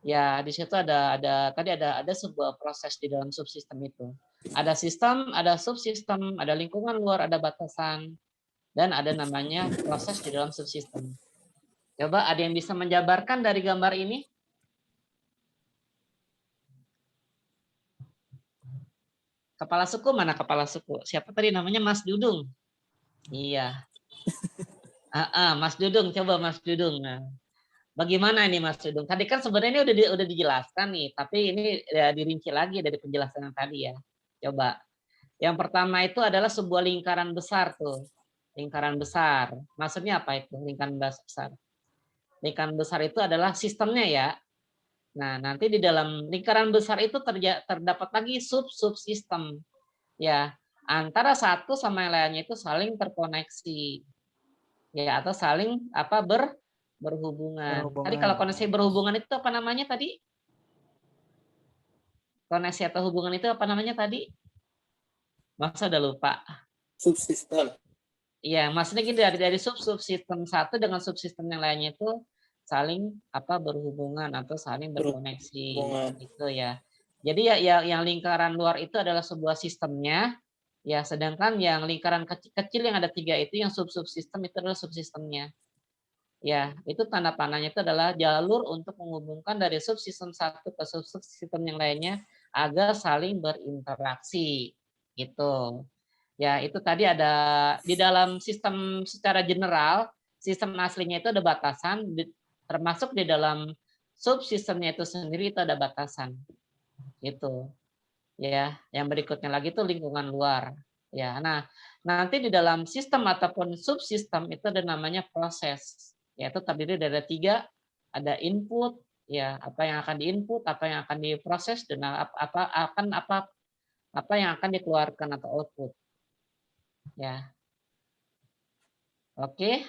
Ya di situ tadi ada sebuah proses di dalam subsistem itu. Ada sistem, ada subsistem, ada lingkungan luar, ada batasan, dan ada namanya proses di dalam subsistem. Coba ada yang bisa menjabarkan dari gambar ini? Kepala suku mana kepala suku? Siapa tadi namanya Mas Dudung? Iya. Mas Dudung, coba Mas Dudung. Nah, bagaimana ini Mas Dudung? Tadi kan sebenarnya udah dijelaskan nih, tapi ini ya dirinci lagi dari penjelasan yang tadi ya. Coba. Yang pertama itu adalah sebuah lingkaran besar tuh. Lingkaran besar. Maksudnya apa itu lingkaran besar? Lingkaran besar itu adalah sistemnya ya. Nah, nanti di dalam lingkaran besar itu terdapat lagi subsistem. Ya, antara satu sama yang lainnya itu saling terkoneksi. Ya, atau saling berhubungan. Tadi kalau koneksi berhubungan itu apa namanya tadi? Koneksi atau hubungan itu apa namanya tadi? Masa udah lupa? Subsistem. Iya, maksudnya gini, dari subsistem satu dengan subsistem yang lainnya itu saling berhubungan atau saling berkoneksi gitu ya. Jadi ya yang lingkaran luar itu adalah sebuah sistemnya, ya, sedangkan yang lingkaran kecil yang ada 3 itu yang subsistem itu adalah subsistemnya. Ya, itu tanda panahnya itu adalah jalur untuk menghubungkan dari subsistem satu ke subsistem yang lainnya agar saling berinteraksi gitu. Ya, itu tadi ada di dalam sistem secara general, sistem aslinya itu ada batasan, termasuk di dalam subsistemnya itu sendiri itu ada batasan. Gitu. Ya, yang berikutnya lagi itu lingkungan luar. Ya, nah, nanti di dalam sistem ataupun subsistem itu ada namanya proses. Yaitu terdiri dari 3, ada input, ya, apa yang akan diinput, apa yang akan diproses, dan apa yang akan dikeluarkan atau output. Ya. Oke,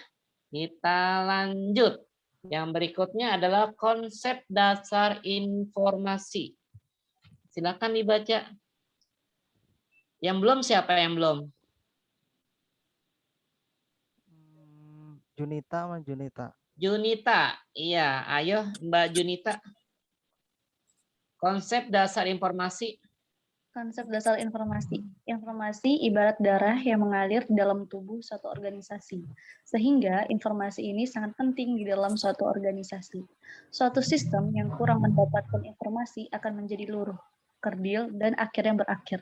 kita lanjut. Yang berikutnya adalah konsep dasar informasi. Silakan dibaca. Yang belum siapa yang belum? Junita. Junita, iya. Ayo Mbak Junita. Konsep dasar informasi. Konsep dasar informasi. Informasi ibarat darah yang mengalir di dalam tubuh suatu organisasi. Sehingga informasi ini sangat penting di dalam suatu organisasi. Suatu sistem yang kurang mendapatkan informasi akan menjadi luruh, kerdil, dan akhirnya berakhir.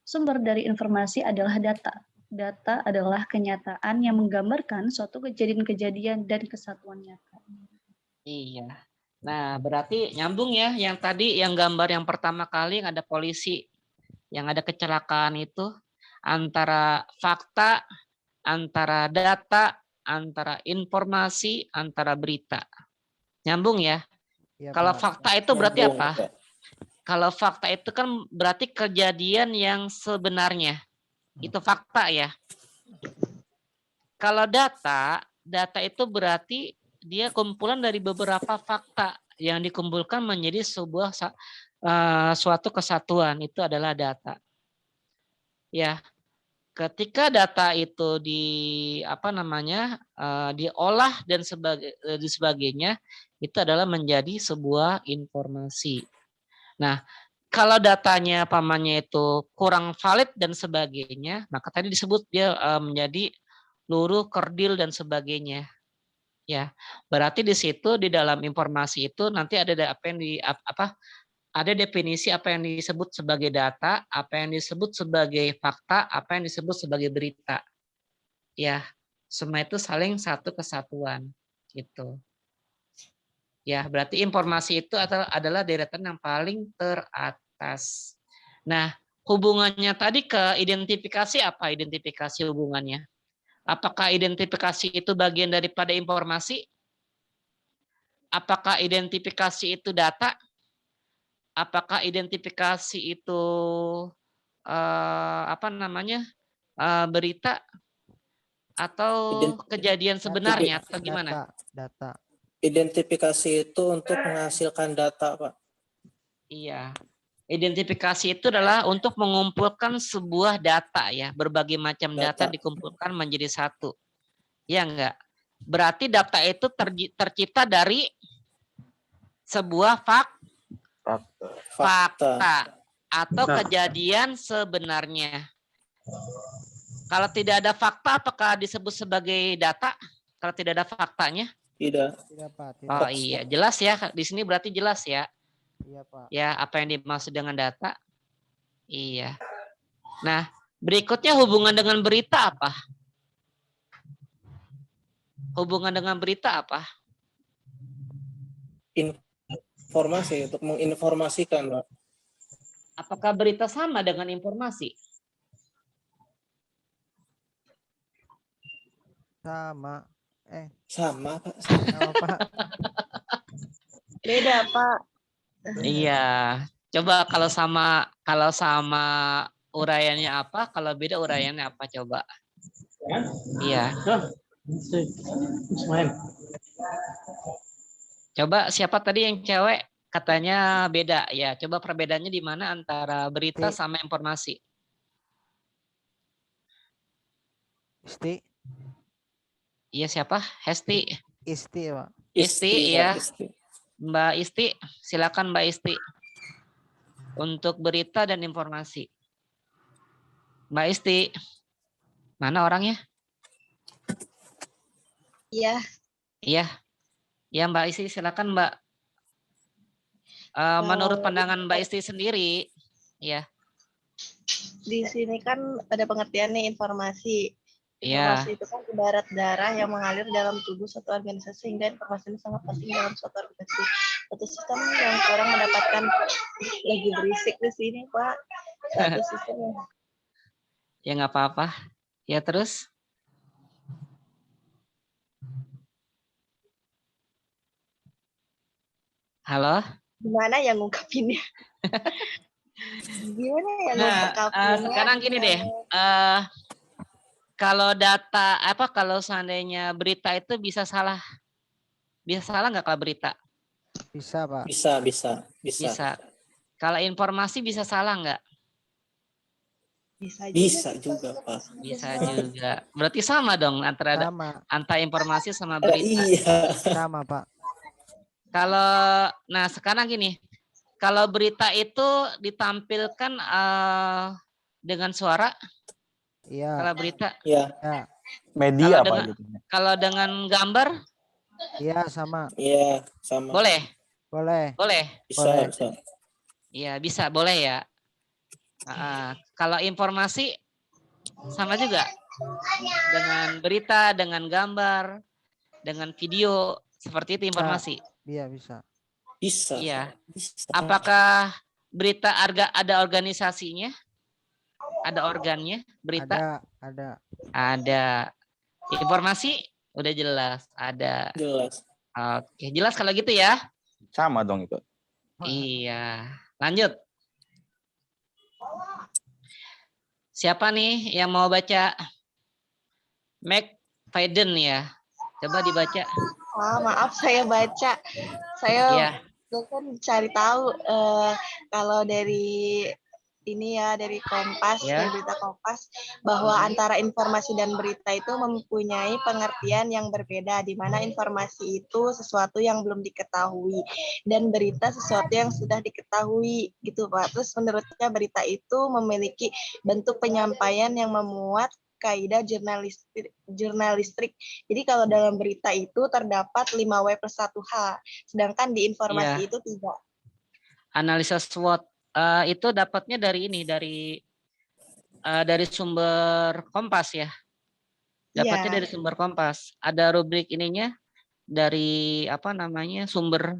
Sumber dari informasi adalah data. Data adalah kenyataan yang menggambarkan suatu kejadian-kejadian dan kesatuan nyata. Iya. Nah, berarti nyambung ya yang tadi yang gambar yang pertama kali yang ada polisi, yang ada kecelakaan itu antara fakta, antara data, antara informasi, antara berita. Nyambung ya? Ya, kalau fakta itu berarti apa? Kalau fakta itu kan berarti kejadian yang sebenarnya. Itu fakta ya. Kalau data itu berarti dia kumpulan dari beberapa fakta yang dikumpulkan menjadi sebuah suatu kesatuan, itu adalah data. Ya. Ketika data itu diolah dan sebagainya, itu adalah menjadi sebuah informasi. Nah, kalau datanya pamannya itu kurang valid dan sebagainya, maka tadi disebut dia menjadi luruh, kerdil dan sebagainya. Ya, berarti di situ di dalam informasi itu nanti ada ada definisi apa yang disebut sebagai data, apa yang disebut sebagai fakta, apa yang disebut sebagai berita. Ya, semua itu saling satu kesatuan gitu. Ya, berarti informasi itu adalah deretan yang paling teratas. Nah, hubungannya tadi ke identifikasi apa identifikasi hubungannya? Apakah identifikasi itu bagian daripada informasi? Apakah identifikasi itu data? Apakah identifikasi itu berita atau kejadian sebenarnya atau gimana? Data. Identifikasi itu untuk menghasilkan data, Pak. Iya. Identifikasi itu adalah untuk mengumpulkan sebuah data ya, berbagai macam data dikumpulkan menjadi satu. Ya enggak? Berarti data itu tercipta dari sebuah fakta atau kejadian sebenarnya. Kalau tidak ada fakta, apakah disebut sebagai data? Kalau tidak ada faktanya? Tidak. Oh iya, jelas ya. Di sini berarti jelas ya. Iya, Pak. Ya, apa yang dimaksud dengan data? Iya. Nah, berikutnya hubungan dengan berita apa? Hubungan dengan berita apa? Informasi, untuk menginformasikan, Pak. Apakah berita sama dengan informasi? Sama. Sama, Pak. Sama, Pak. Beda, Pak. Iya. Coba kalau sama uraiannya apa, kalau beda uraiannya apa coba? Iya. Coba siapa tadi yang cewek katanya beda ya. Coba perbedaannya di mana antara berita sama informasi? Isti. Iya siapa? Hesti. Isti, Pak. Isti, ya. Mbak Isti, silakan Mbak Isti. Untuk berita dan informasi. Mbak Isti. Mana orangnya? Iya. Iya. Ya Mbak Isti, silakan Mbak. Menurut pandangan Mbak Isti sendiri, ya. Di sini kan ada pengertiannya informasi. Iya. Informasi itu kan ibarat darah yang mengalir dalam tubuh suatu organisasi sehingga informasi ini sangat penting dalam suatu organisasi. Suatu sistem yang kurang mendapatkan lagi berisik di sini, Pak. Suatu sistem yang Ya nggak apa-apa. Ya terus? Halo? gimana yang ngungkapinnya? Gimana ya ngungkapinnya? Sekarang gini deh. Kalau data kalau seandainya berita itu bisa salah nggak kalau berita? Bisa, Pak. Bisa. Kalau informasi bisa salah nggak? Bisa juga, Pak. Bisa juga. Berarti sama dong antara informasi sama berita. Iya. Sama, Pak. Nah sekarang gini, kalau berita itu ditampilkan dengan suara. Iya. Kalau berita. Iya. Media kalau Pak. Kalau dengan gambar. Iya sama. Iya sama. Boleh. Boleh. Bisa. Iya bisa, boleh ya. Kalau informasi sama juga. Dengan berita, dengan gambar, dengan video, seperti itu informasi. Iya bisa. Iya. Apakah berita ada organisasinya? Ada organnya berita? Ada. Informasi udah jelas, ada. Jelas. Oke, jelas kalau gitu ya. Sama dong itu. Iya. Lanjut. Siapa nih yang mau baca? McFadden ya. Coba dibaca. Maaf saya baca. Saya kan cari tahu kalau dari ini ya dari Kompas, dari berita Kompas, bahwa antara informasi dan berita itu mempunyai pengertian yang berbeda, di mana informasi itu sesuatu yang belum diketahui dan berita sesuatu yang sudah diketahui gitu Pak. Terus menurutnya berita itu memiliki bentuk penyampaian yang memuat kaidah jurnalistik. Jadi kalau dalam berita itu terdapat 5W plus 1H, sedangkan di informasi itu tidak. Analisa SWOT itu dapatnya dari ini, dari sumber Kompas ya. Dapatnya dari sumber Kompas. Ada rubrik ininya dari sumber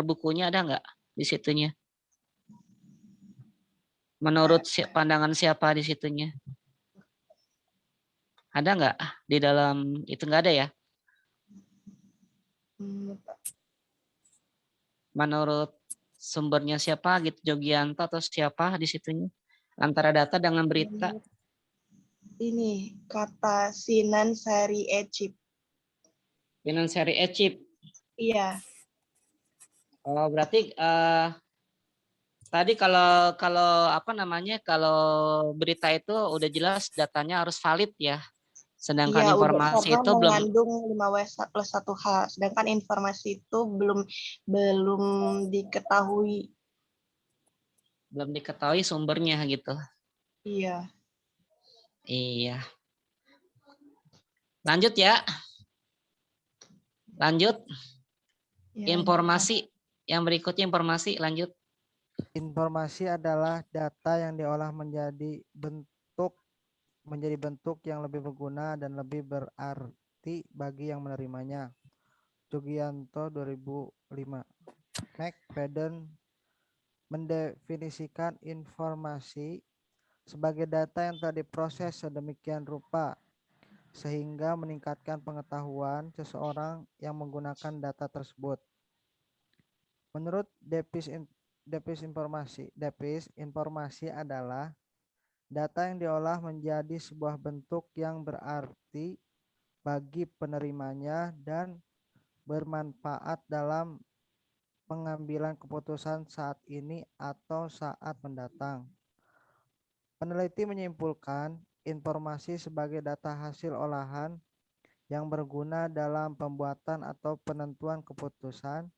bukunya ada nggak di situnya? Menurut pandangan siapa di situnya? Ada nggak di dalam itu? Nggak ada ya? Menurut sumbernya siapa gitu, Jogianto atau siapa di situnya? Antara data dengan berita. Ini kata Sinan Sari Ecip. Sinan Sari Ecip. Iya. Oh, berarti tadi kalau kalau berita itu udah jelas datanya harus valid ya. Sedangkan informasi itu belum mengandung 5W plus 1H, sedangkan informasi itu belum diketahui. Belum diketahui sumbernya gitu. Iya. Iya. Lanjut ya. Lanjut. Informasi. Yang berikutnya informasi, lanjut. Informasi adalah data yang diolah menjadi bentuk yang lebih berguna dan lebih berarti bagi yang menerimanya. Jogianto 2005. McFadden mendefinisikan informasi sebagai data yang telah diproses sedemikian rupa sehingga meningkatkan pengetahuan seseorang yang menggunakan data tersebut. Menurut Depis informasi adalah Data yang diolah menjadi sebuah bentuk yang berarti bagi penerimanya dan bermanfaat dalam pengambilan keputusan saat ini atau saat mendatang. Peneliti menyimpulkan informasi sebagai data hasil olahan yang berguna dalam pembuatan atau penentuan keputusan,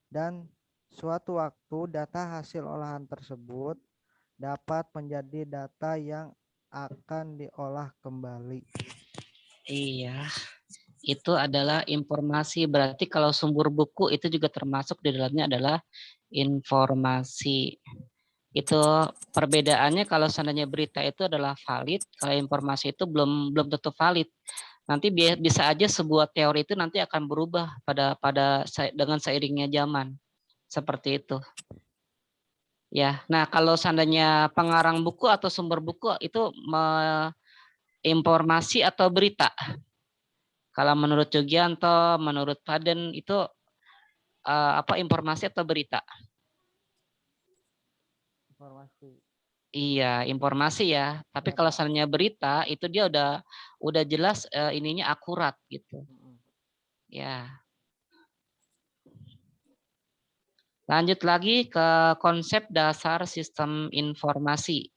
dan suatu waktu data hasil olahan tersebut dapat menjadi data yang akan diolah kembali. Iya, itu adalah informasi. Berarti kalau sumber buku itu juga termasuk di dalamnya adalah informasi. Itu perbedaannya kalau seandainya berita itu adalah valid, kalau informasi itu belum tentu valid. Nanti bisa aja sebuah teori itu nanti akan berubah dengan seiringnya zaman. Seperti itu. Ya. Nah, kalau seandainya pengarang buku atau sumber buku itu informasi atau berita. Kalau menurut Jugianto, menurut Paden itu informasi atau berita? Informasi. Iya, informasi ya. Tapi kalau seandainya berita itu dia udah jelas ininya akurat gitu. Ya. Lanjut lagi ke konsep dasar sistem informasi.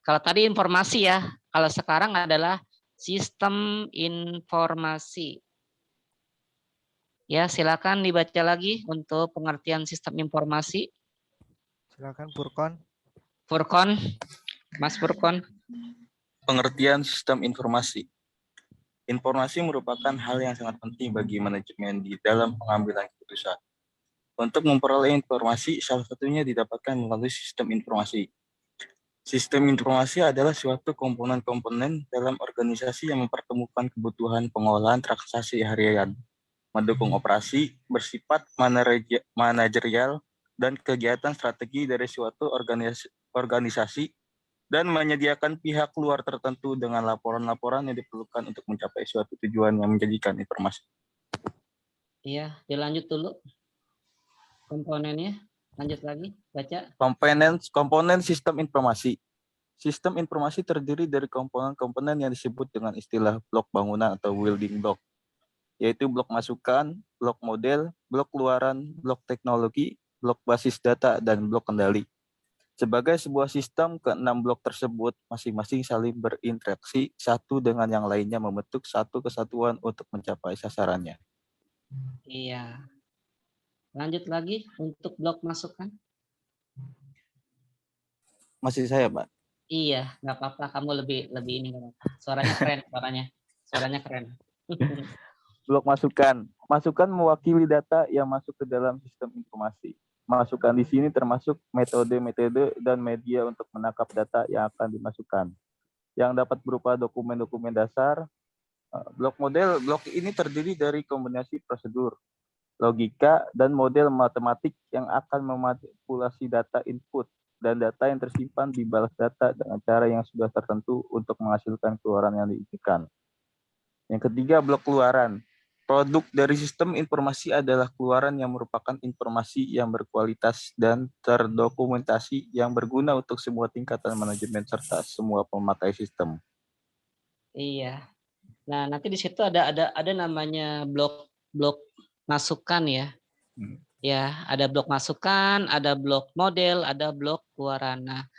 Kalau tadi informasi ya, kalau sekarang adalah sistem informasi. Ya, silakan dibaca lagi untuk pengertian sistem informasi. Silakan Furkon. Furkon, Mas Furkon. Pengertian sistem informasi. Informasi merupakan hal yang sangat penting bagi manajemen di dalam pengambilan keputusan. Untuk memperoleh informasi, salah satunya didapatkan melalui sistem informasi. Sistem informasi adalah suatu komponen-komponen dalam organisasi yang mempertemukan kebutuhan pengolahan transaksi harian, mendukung operasi, bersifat manajerial, dan kegiatan strategi dari suatu organisasi, dan menyediakan pihak luar tertentu dengan laporan-laporan yang diperlukan untuk mencapai suatu tujuan yang menjadikan informasi. Iya, dilanjut dulu. Komponennya, lanjut lagi, baca. Komponen sistem informasi. Sistem informasi terdiri dari komponen-komponen yang disebut dengan istilah blok bangunan atau building block, yaitu blok masukan, blok model, blok keluaran, blok teknologi, blok basis data, dan blok kendali. Sebagai sebuah sistem, keenam blok tersebut masing-masing saling berinteraksi satu dengan yang lainnya membentuk satu kesatuan untuk mencapai sasarannya. Iya. Lanjut lagi untuk blok masukan. Masih saya, Pak? Iya, nggak apa-apa. Kamu lebih ini. Suaranya keren, suaranya keren. Blok masukan. Masukan mewakili data yang masuk ke dalam sistem informasi. Masukan di sini termasuk metode-metode dan media untuk menangkap data yang akan dimasukkan, yang dapat berupa dokumen-dokumen dasar. Blok model, blok ini terdiri dari kombinasi prosedur, logika, dan model matematik yang akan memanipulasi data input dan data yang tersimpan di balas data dengan cara yang sudah tertentu untuk menghasilkan keluaran yang diinginkan. Yang ketiga, blok keluaran. Produk dari sistem informasi adalah keluaran yang merupakan informasi yang berkualitas dan terdokumentasi yang berguna untuk semua tingkatan manajemen serta semua pemakai sistem. Iya. Nah, nanti di situ ada namanya blok masukan ya. Ya, ada blok masukan, ada blok model, ada blok keluaran. Nah,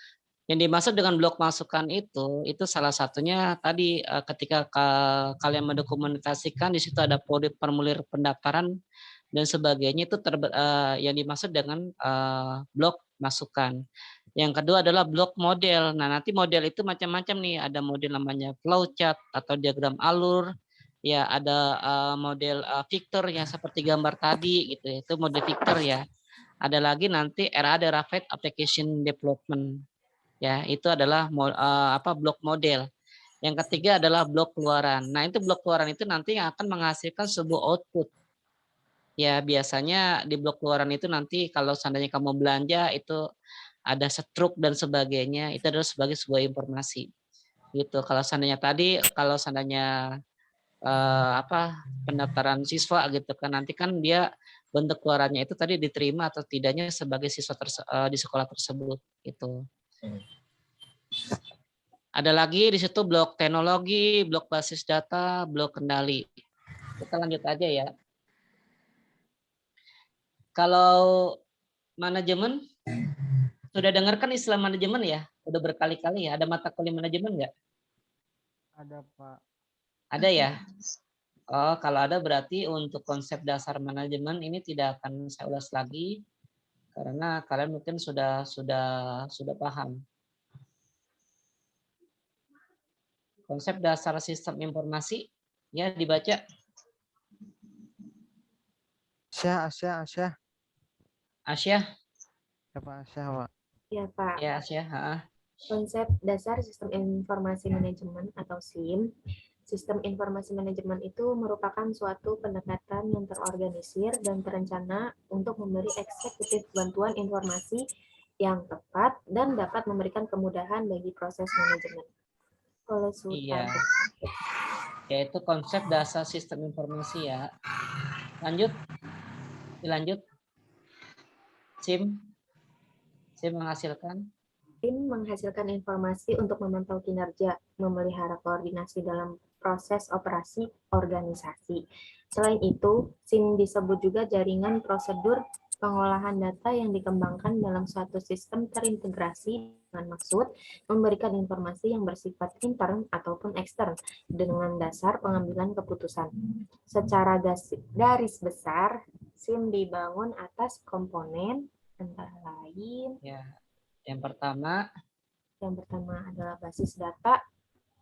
yang dimaksud dengan blok masukan itu salah satunya tadi ketika kalian mendokumentasikan di situ ada formulir pendaftaran dan sebagainya itu yang dimaksud dengan blok masukan. Yang kedua adalah blok model. Nah, nanti model itu macam-macam nih. Ada model namanya flowchart atau diagram alur. Ya, ada model vector yang seperti gambar tadi gitu. Itu model vector ya. Ada lagi nanti RAD, Rapid Application Development. Ya, itu adalah blok model. Yang ketiga adalah blok keluaran. Nah, itu blok keluaran itu nanti yang akan menghasilkan sebuah output. Ya, biasanya di blok keluaran itu nanti kalau seandainya kamu belanja itu ada struk dan sebagainya, itu adalah sebagai sebuah informasi. Gitu. Kalau seandainya pendaftaran siswa gitu kan, nanti kan dia bentuk keluarannya itu tadi diterima atau tidaknya sebagai siswa di sekolah tersebut gitu. Ada lagi di situ blok teknologi, blok basis data, blok kendali. Kita lanjut aja ya. Kalau manajemen, sudah dengarkan istilah manajemen ya? Udah berkali-kali ya. Ada mata kuliah manajemen nggak? Ada, Pak. Ada ya? Oh, kalau ada berarti untuk konsep dasar manajemen ini tidak akan saya ulas lagi karena kalian mungkin sudah paham. Konsep dasar sistem informasi ya dibaca. Asya. Asya. Ya, Pak, Asya, Pak. Ya, Pak. Ya, Asya. Konsep dasar sistem informasi manajemen atau SIM. Sistem informasi manajemen itu merupakan suatu pendekatan yang terorganisir dan terencana untuk memberi eksekutif bantuan informasi yang tepat dan dapat memberikan kemudahan bagi proses manajemen. Oleh Iya. Yaitu konsep dasar sistem informasi ya. Lanjut. Dilanjut. SIM menghasilkan. SIM menghasilkan informasi untuk memantau kinerja, memelihara koordinasi dalam proses operasi organisasi. Selain itu, SIM disebut juga jaringan prosedur pengolahan data yang dikembangkan dalam suatu sistem terintegrasi dengan maksud memberikan informasi yang bersifat intern ataupun ekstern dengan dasar pengambilan keputusan. Secara garis besar, SIM dibangun atas komponen antara lain. Ya. Yang pertama adalah basis data,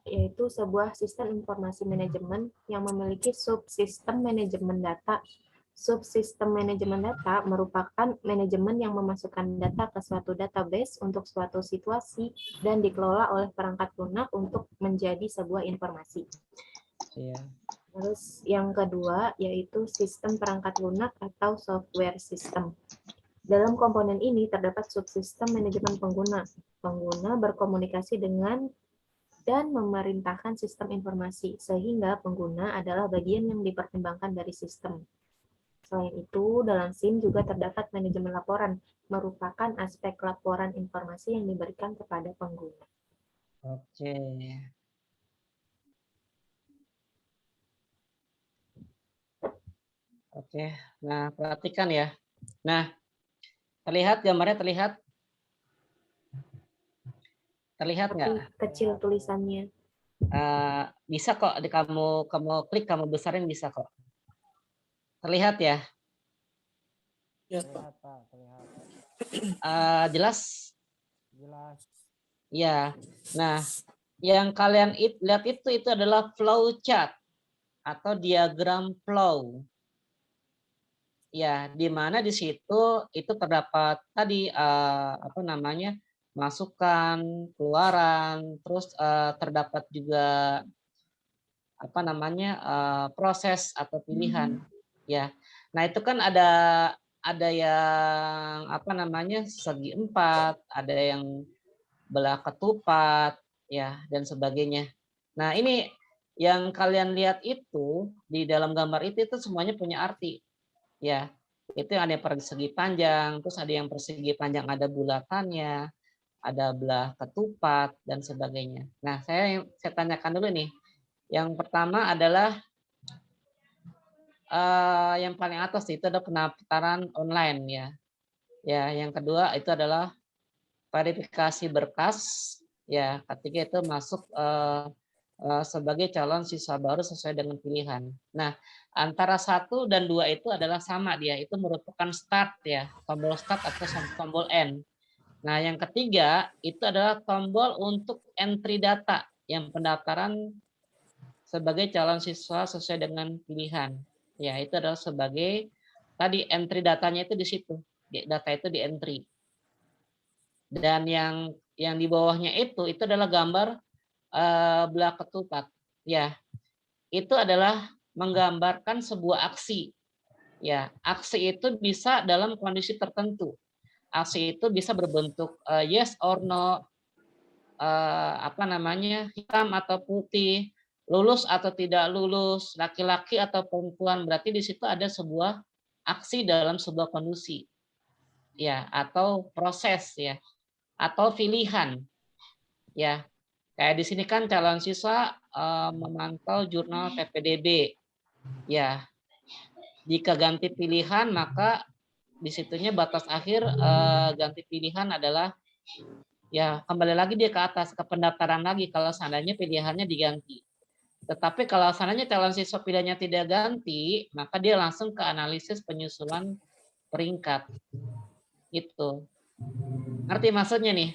yaitu sebuah sistem informasi manajemen yang memiliki subsistem manajemen data. Subsistem manajemen data merupakan manajemen yang memasukkan data ke suatu database untuk suatu situasi dan dikelola oleh perangkat lunak untuk menjadi sebuah informasi. Iya. Terus yang kedua yaitu sistem perangkat lunak atau software system. Dalam komponen ini terdapat subsistem manajemen pengguna. Pengguna berkomunikasi dengan dan memerintahkan sistem informasi, sehingga pengguna adalah bagian yang dipertimbangkan dari sistem. Selain itu, dalam SIM juga terdapat manajemen laporan, merupakan aspek laporan informasi yang diberikan kepada pengguna. Oke. Oke, nah perhatikan ya. Nah, terlihat gambarnya terlihat? Terlihat nggak? Kecil tulisannya. Bisa kok, kamu klik, kamu besarin bisa kok. Terlihat ya? Ya, Pak. Terlihat. Jelas? Jelas. Ya. Nah, yang kalian lihat itu adalah flow chart atau diagram flow. Ya, di mana di situ itu terdapat tadi masukan, keluaran, terus terdapat juga proses atau pilihan. Ya. Nah, itu kan ada yang segi 4, ada yang belah ketupat, ya, dan sebagainya. Nah, ini yang kalian lihat itu di dalam gambar itu semuanya punya arti. Ya, itu yang ada yang persegi panjang, terus ada yang persegi panjang ada bulatannya, ada belah ketupat dan sebagainya. Nah, saya tanyakan dulu nih. Yang pertama adalah yang paling atas itu ada pendaftaran online ya. Ya, yang kedua itu adalah verifikasi berkas. Ya, ketiga itu masuk sebagai calon siswa baru sesuai dengan pilihan. Nah, antara 1 dan 2 itu adalah sama dia. Itu merupakan start ya, tombol start atau tombol end. Nah, yang ketiga itu adalah tombol untuk entry data yang pendaftaran sebagai calon siswa sesuai dengan pilihan. Ya, itu adalah sebagai tadi entry datanya itu di situ. Data itu di entry. Dan yang di bawahnya itu adalah gambar belah ketupat. Ya, itu adalah menggambarkan sebuah aksi. Ya, aksi itu bisa dalam kondisi tertentu. Aksi itu bisa berbentuk yes or no, hitam atau putih, lulus atau tidak lulus, laki-laki atau perempuan. Berarti di situ ada sebuah aksi dalam sebuah kondisi. Ya, atau proses ya, atau pilihan. Ya. Kayak di sini kan calon siswa memantau jurnal PPDB. Ya, jika ganti pilihan maka di situnya batas akhir ganti pilihan adalah ya kembali lagi dia ke atas ke pendaftaran lagi kalau seandainya pilihannya diganti. Tetapi kalau seandainya calon siswa pilihannya tidak ganti, maka dia langsung ke analisis penyusulan peringkat. Gitu. Ngerti maksudnya nih?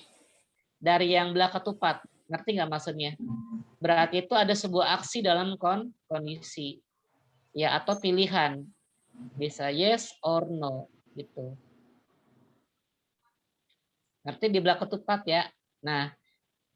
Dari yang belah ketupat. Ngerti nggak maksudnya? Berarti itu ada sebuah aksi dalam kondisi. Ya, atau pilihan. Bisa yes or no. Gitu. Ngerti di belah ketupat ya? Nah,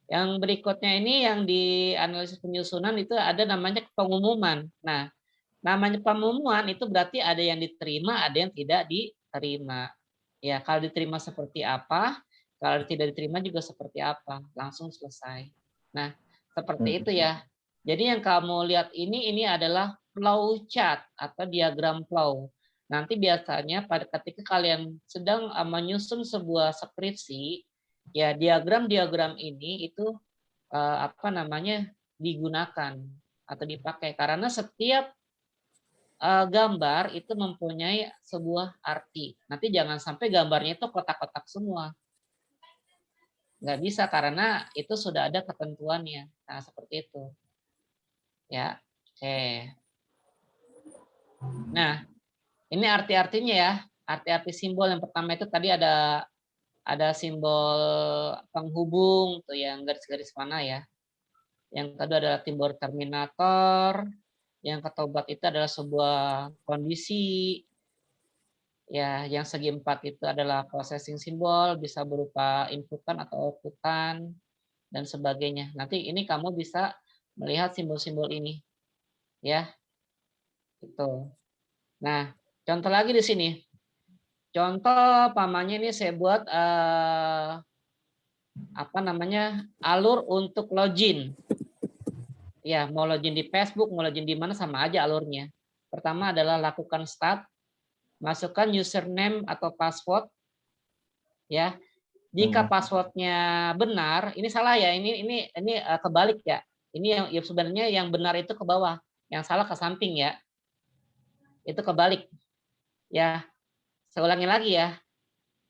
yang berikutnya ini yang di analisis penyusunan itu ada namanya pengumuman. Nah, namanya pengumuman itu berarti ada yang diterima, ada yang tidak diterima. Ya, kalau diterima seperti apa, kalau tidak diterima juga seperti apa, langsung selesai. Nah, seperti itu ya. Jadi yang kamu lihat ini adalah flow chart atau diagram flow. Nanti biasanya pada ketika kalian sedang menyusun sebuah skripsi, ya diagram-diagram ini itu apa namanya digunakan atau dipakai karena setiap gambar itu mempunyai sebuah arti. Nanti jangan sampai gambarnya itu kotak-kotak semua. Nggak bisa karena itu sudah ada ketentuannya. Nah, seperti itu. Ya, oke. Nah, ini arti-artinya ya. Arti-arti simbol yang pertama itu tadi ada simbol penghubung tuh yang garis-garis panah ya. Yang kedua adalah simbol terminator. Yang ketobat itu adalah sebuah kondisi. Ya, yang segi 4 itu adalah processing simbol, bisa berupa inputan atau outputan dan sebagainya. Nanti ini kamu bisa melihat simbol-simbol ini. Ya. Itu. Nah, contoh lagi di sini. Contoh pamannya ini saya buat apa namanya? Alur untuk login. Ya, mau login di Facebook, mau login di mana sama aja alurnya. Pertama adalah lakukan start, masukkan username atau password. Ya. Jika passwordnya benar, ini salah ya. Ini kebalik ya. Ini yang ya sebenarnya yang benar itu ke bawah, yang salah ke samping ya. Itu kebalik. Ya. Saya ulangi lagi ya.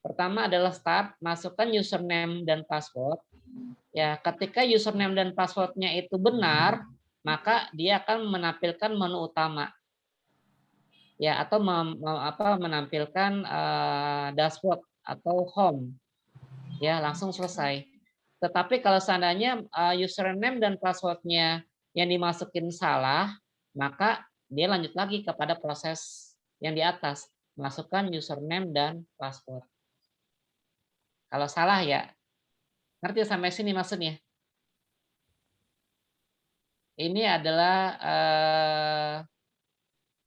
Pertama adalah start, masukkan username dan password. Ya, ketika username dan passwordnya itu benar, maka dia akan menampilkan menu utama. Ya, atau menampilkan dashboard atau home. Ya, langsung selesai. Tetapi kalau seandainya username dan passwordnya yang dimasukin salah, maka dia lanjut lagi kepada proses yang di atas. Masukkan username dan password. Kalau salah ya, ngerti sampai sini maksudnya? Ini adalah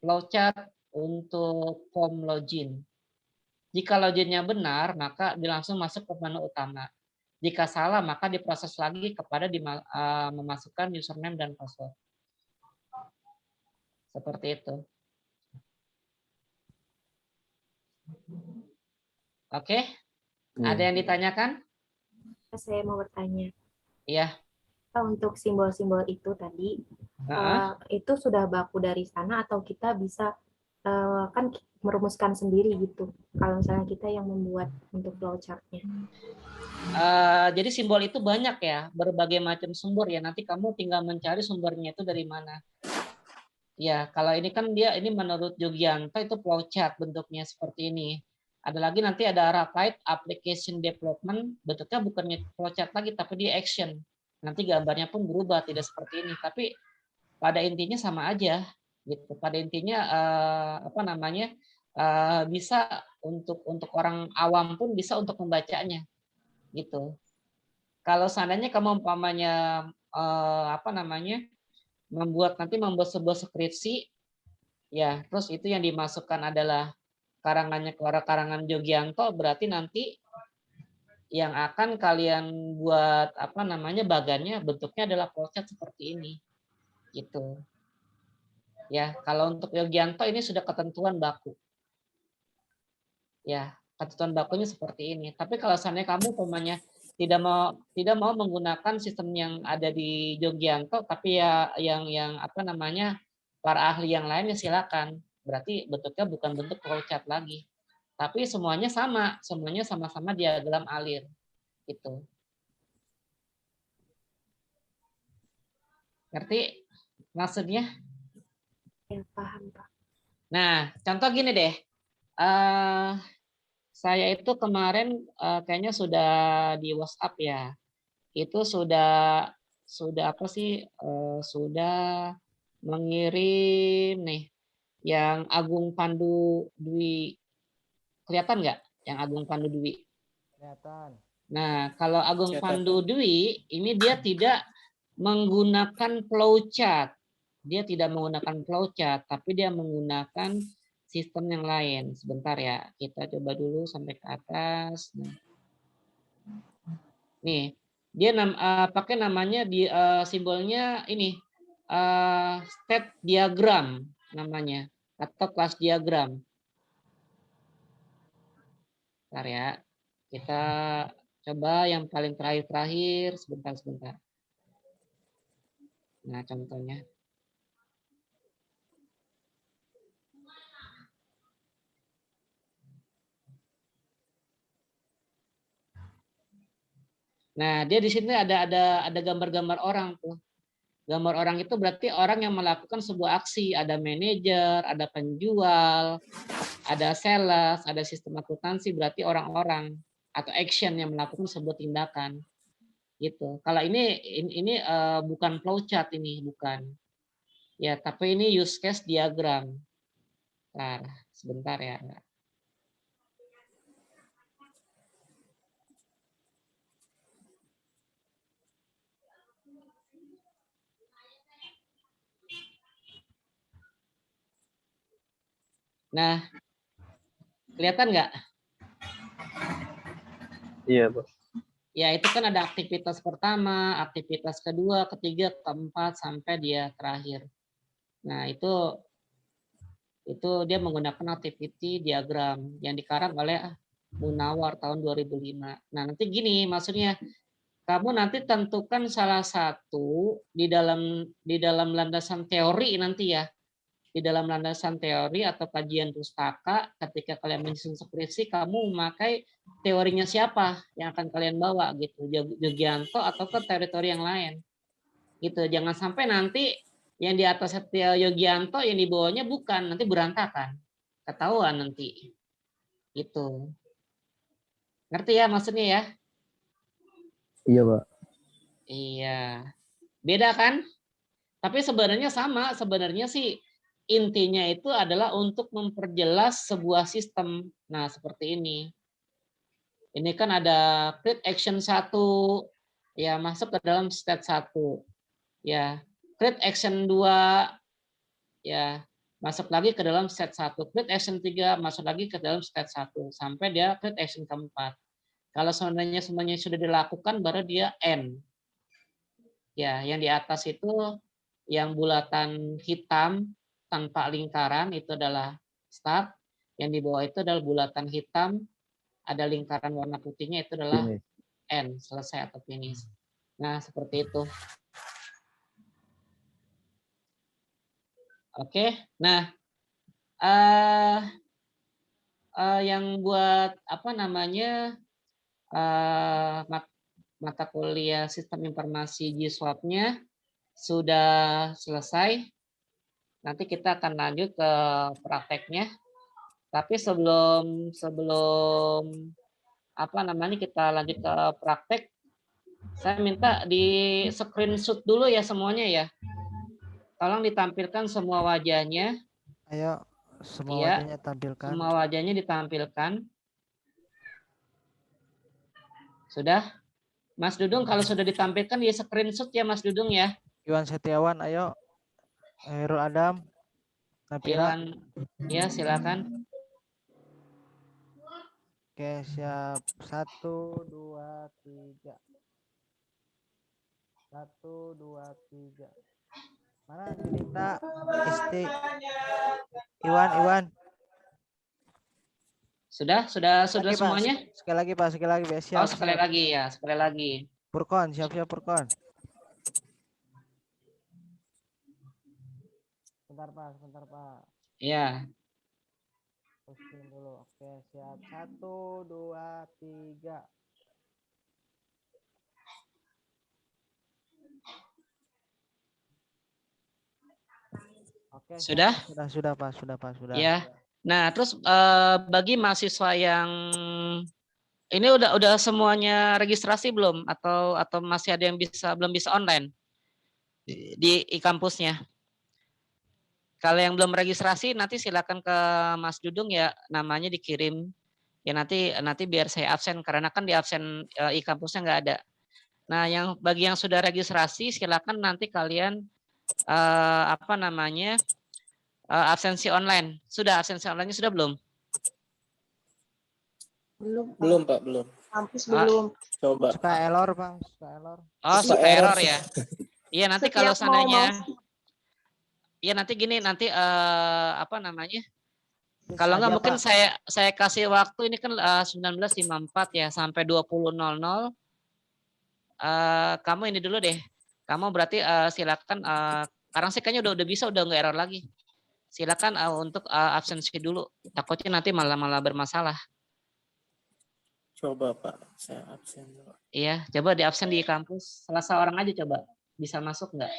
flowchart untuk form login. Jika loginnya benar, maka langsung masuk ke menu utama. Jika salah, maka diproses lagi kepada memasukkan username dan password. Seperti itu. Oke? Ada yang ditanyakan? Saya mau bertanya. Iya. Untuk simbol-simbol itu tadi, itu sudah baku dari sana atau kita bisa kan merumuskan sendiri gitu, kalau misalnya kita yang membuat untuk flowchart-nya. Jadi simbol itu banyak ya, berbagai macam sumber ya. Nanti kamu tinggal mencari sumbernya itu dari mana. Ya, kalau ini kan ini menurut Yogianto itu flowchart bentuknya seperti ini. Ada lagi nanti ada Rapid Application Development, bentuknya bukannya flowchart lagi tapi dia action. Nanti gambarnya pun berubah, tidak seperti ini. Tapi pada intinya sama aja, gitu. Pada intinya bisa untuk orang awam pun bisa untuk membacanya, gitu. Kalau seandainya kamu umpamanya membuat sebuah skripsi, ya, terus itu yang dimasukkan adalah karangan Yogianto, berarti nanti yang akan kalian buat bagannya bentuknya adalah flowchart seperti ini, gitu. Ya, kalau untuk Yogianto ini sudah ketentuan baku. Ya, ketentuan bakunya seperti ini. Tapi kalau seandainya kamu tidak mau menggunakan sistem yang ada di Yogyakarta, tapi ya yang apa namanya para ahli yang lain ya silakan. Berarti bentuknya bukan bentuk flowchart lagi, tapi semuanya sama-sama diagram alir gitu. Ngerti maksudnya? Ya, paham, Pak. Nah, contoh gini deh. Saya itu kemarin kayaknya sudah di WhatsApp ya. Itu sudah apa sih? Sudah mengirim nih yang Agung Pandu Dwi. Kelihatan nggak yang Agung Pandu Dwi? Kelihatan. Nah, kalau Agung Kelihatan. Pandu Dwi ini dia tidak menggunakan flowchart. Dia tidak menggunakan flowchart, tapi dia menggunakan sistem yang lain. Sebentar ya, kita coba dulu sampai ke atas. Nih, dia pakai namanya di simbolnya ini state diagram namanya atau kelas diagram. Bentar ya, kita coba yang paling terakhir sebentar. Nah, contohnya. Nah, dia di sini ada gambar-gambar orang tuh. Gambar orang itu berarti orang yang melakukan sebuah aksi. Ada manajer, ada penjual, ada sales, ada sistem akuntansi. Berarti orang-orang atau action yang melakukan sebuah tindakan. Gitu. Kalau ini bukan flowchart ini, bukan. Ya, tapi ini use case diagram. Nah, sebentar ya. Nah, kelihatan nggak? Iya, Pak. Ya, itu kan ada aktivitas pertama, aktivitas kedua, ketiga, keempat, sampai dia terakhir. Nah, itu dia menggunakan activity diagram yang dikarang oleh Munawar tahun 2005. Nah, nanti gini maksudnya, kamu nanti tentukan salah satu di dalam landasan teori nanti ya. Di dalam landasan teori atau kajian pustaka, ketika kalian menyusun skripsi, kamu memakai teorinya siapa yang akan kalian bawa gitu, Yogyakarta atau ke teritori yang lain. Gitu. Jangan sampai nanti yang di atas Yogyakarta yang dibawanya bukan, nanti berantakan. Ketahuan nanti. Gitu. Ngerti ya maksudnya ya? Iya, Pak. Iya. Beda kan? Tapi sebenarnya sama, sebenarnya sih intinya itu adalah untuk memperjelas sebuah sistem. Nah, seperti ini. Ini kan ada create action 1, ya masuk ke dalam state 1. Ya, create action 2, ya masuk lagi ke dalam state 1. Create action 3, masuk lagi ke dalam state 1. Sampai dia create action keempat. Kalau semuanya sudah dilakukan, baru dia end. Ya, yang di atas itu yang bulatan hitam tanpa lingkaran itu adalah start, yang di bawah itu adalah bulatan hitam, ada lingkaran warna putihnya itu adalah end, selesai atau finish. Nah, seperti itu. Oke, nah yang buat apa namanya mata kuliah sistem informasi GSWAP-nya sudah selesai. Nanti kita akan lanjut ke prakteknya. Tapi sebelum apa namanya kita lanjut ke praktek, saya minta di screenshot dulu ya semuanya ya. Tolong ditampilkan semua wajahnya. Ayo, semua ya, wajahnya tampilkan. Semua wajahnya ditampilkan. Sudah? Mas Dudung kalau sudah ditampilkan ya screenshot ya Mas Dudung ya. Iwan Setiawan, ayo. Herul Adam. Napira. Iwan, ya silakan. Oke, siap. 1, 2, 3. 1, 2, 3. Mana Junita? Iwan. Sudah Lagi, Pak. semuanya? Sekali lagi Pak, sekali lagi. Siap, Oh, sekali siap. lagi ya, sekali lagi. Purkon, siap-siap Purkon. Sebentar Pak. Iya. Posting dulu. Oke, siap. 1, 2, 3. Oke, Sudah? Sudah Pak, sudah. Ya. Nah, terus bagi mahasiswa yang ini udah semuanya registrasi belum atau masih ada yang belum bisa online di e-kampusnya? Kalau yang belum registrasi nanti silakan ke Mas Dudung ya, namanya dikirim. Ya nanti biar saya absen karena kan di absen e-kampusnya nggak ada. Nah, bagi yang sudah registrasi silakan nanti kalian absensi online. Sudah absensi online-nya sudah belum? Belum, Pak, belum. Kampus belum. Coba. Suka error, Pak. Suka error. Oh, suka error ya. Iya, nanti kalau Setiap mau seandainya masuk. iya nanti gini, nanti kalau Bisa nggak aja, mungkin Pak. saya kasih waktu ini kan 19.54 ya sampai 20.00. Kamu ini dulu deh. Kamu berarti silakan sekarang sih kayaknya udah bisa, udah nggak error lagi. Silakan untuk absensi dulu. Takutnya nanti malah bermasalah. Coba, Pak. Saya absen dulu. Iya, coba di absen di kampus. Salah seorang aja coba. Bisa masuk nggak?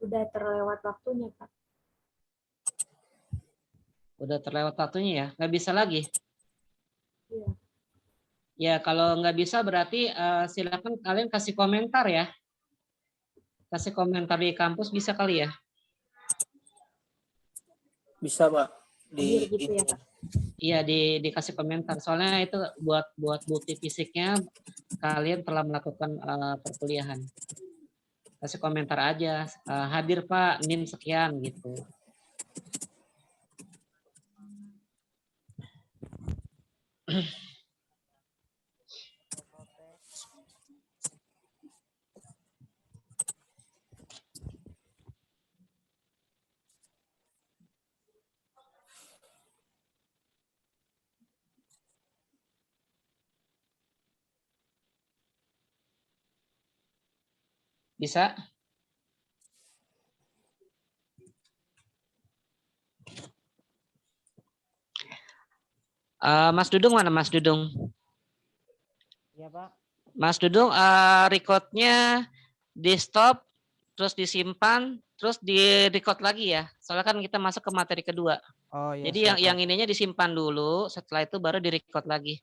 Sudah terlewat waktunya, Pak. Udah terlewat waktunya ya? Nggak bisa lagi? Iya. Ya, kalau nggak bisa berarti silakan kalian kasih komentar ya. Kasih komentar di kampus bisa kali ya? Bisa, Pak. Gitu ya, Pak. Iya, dikasih komentar. Soalnya itu buat bukti fisiknya kalian telah melakukan perkuliahan. Kasih komentar aja, hadir Pak, NIM sekian gitu. Bisa? Mas Dudung mana Mas Dudung? Iya, Pak. Mas Dudung record-nya di stop, terus disimpan, terus di record lagi ya. Soalnya kan kita masuk ke materi kedua. Oh iya. Jadi yang ininya disimpan dulu, setelah itu baru di record lagi.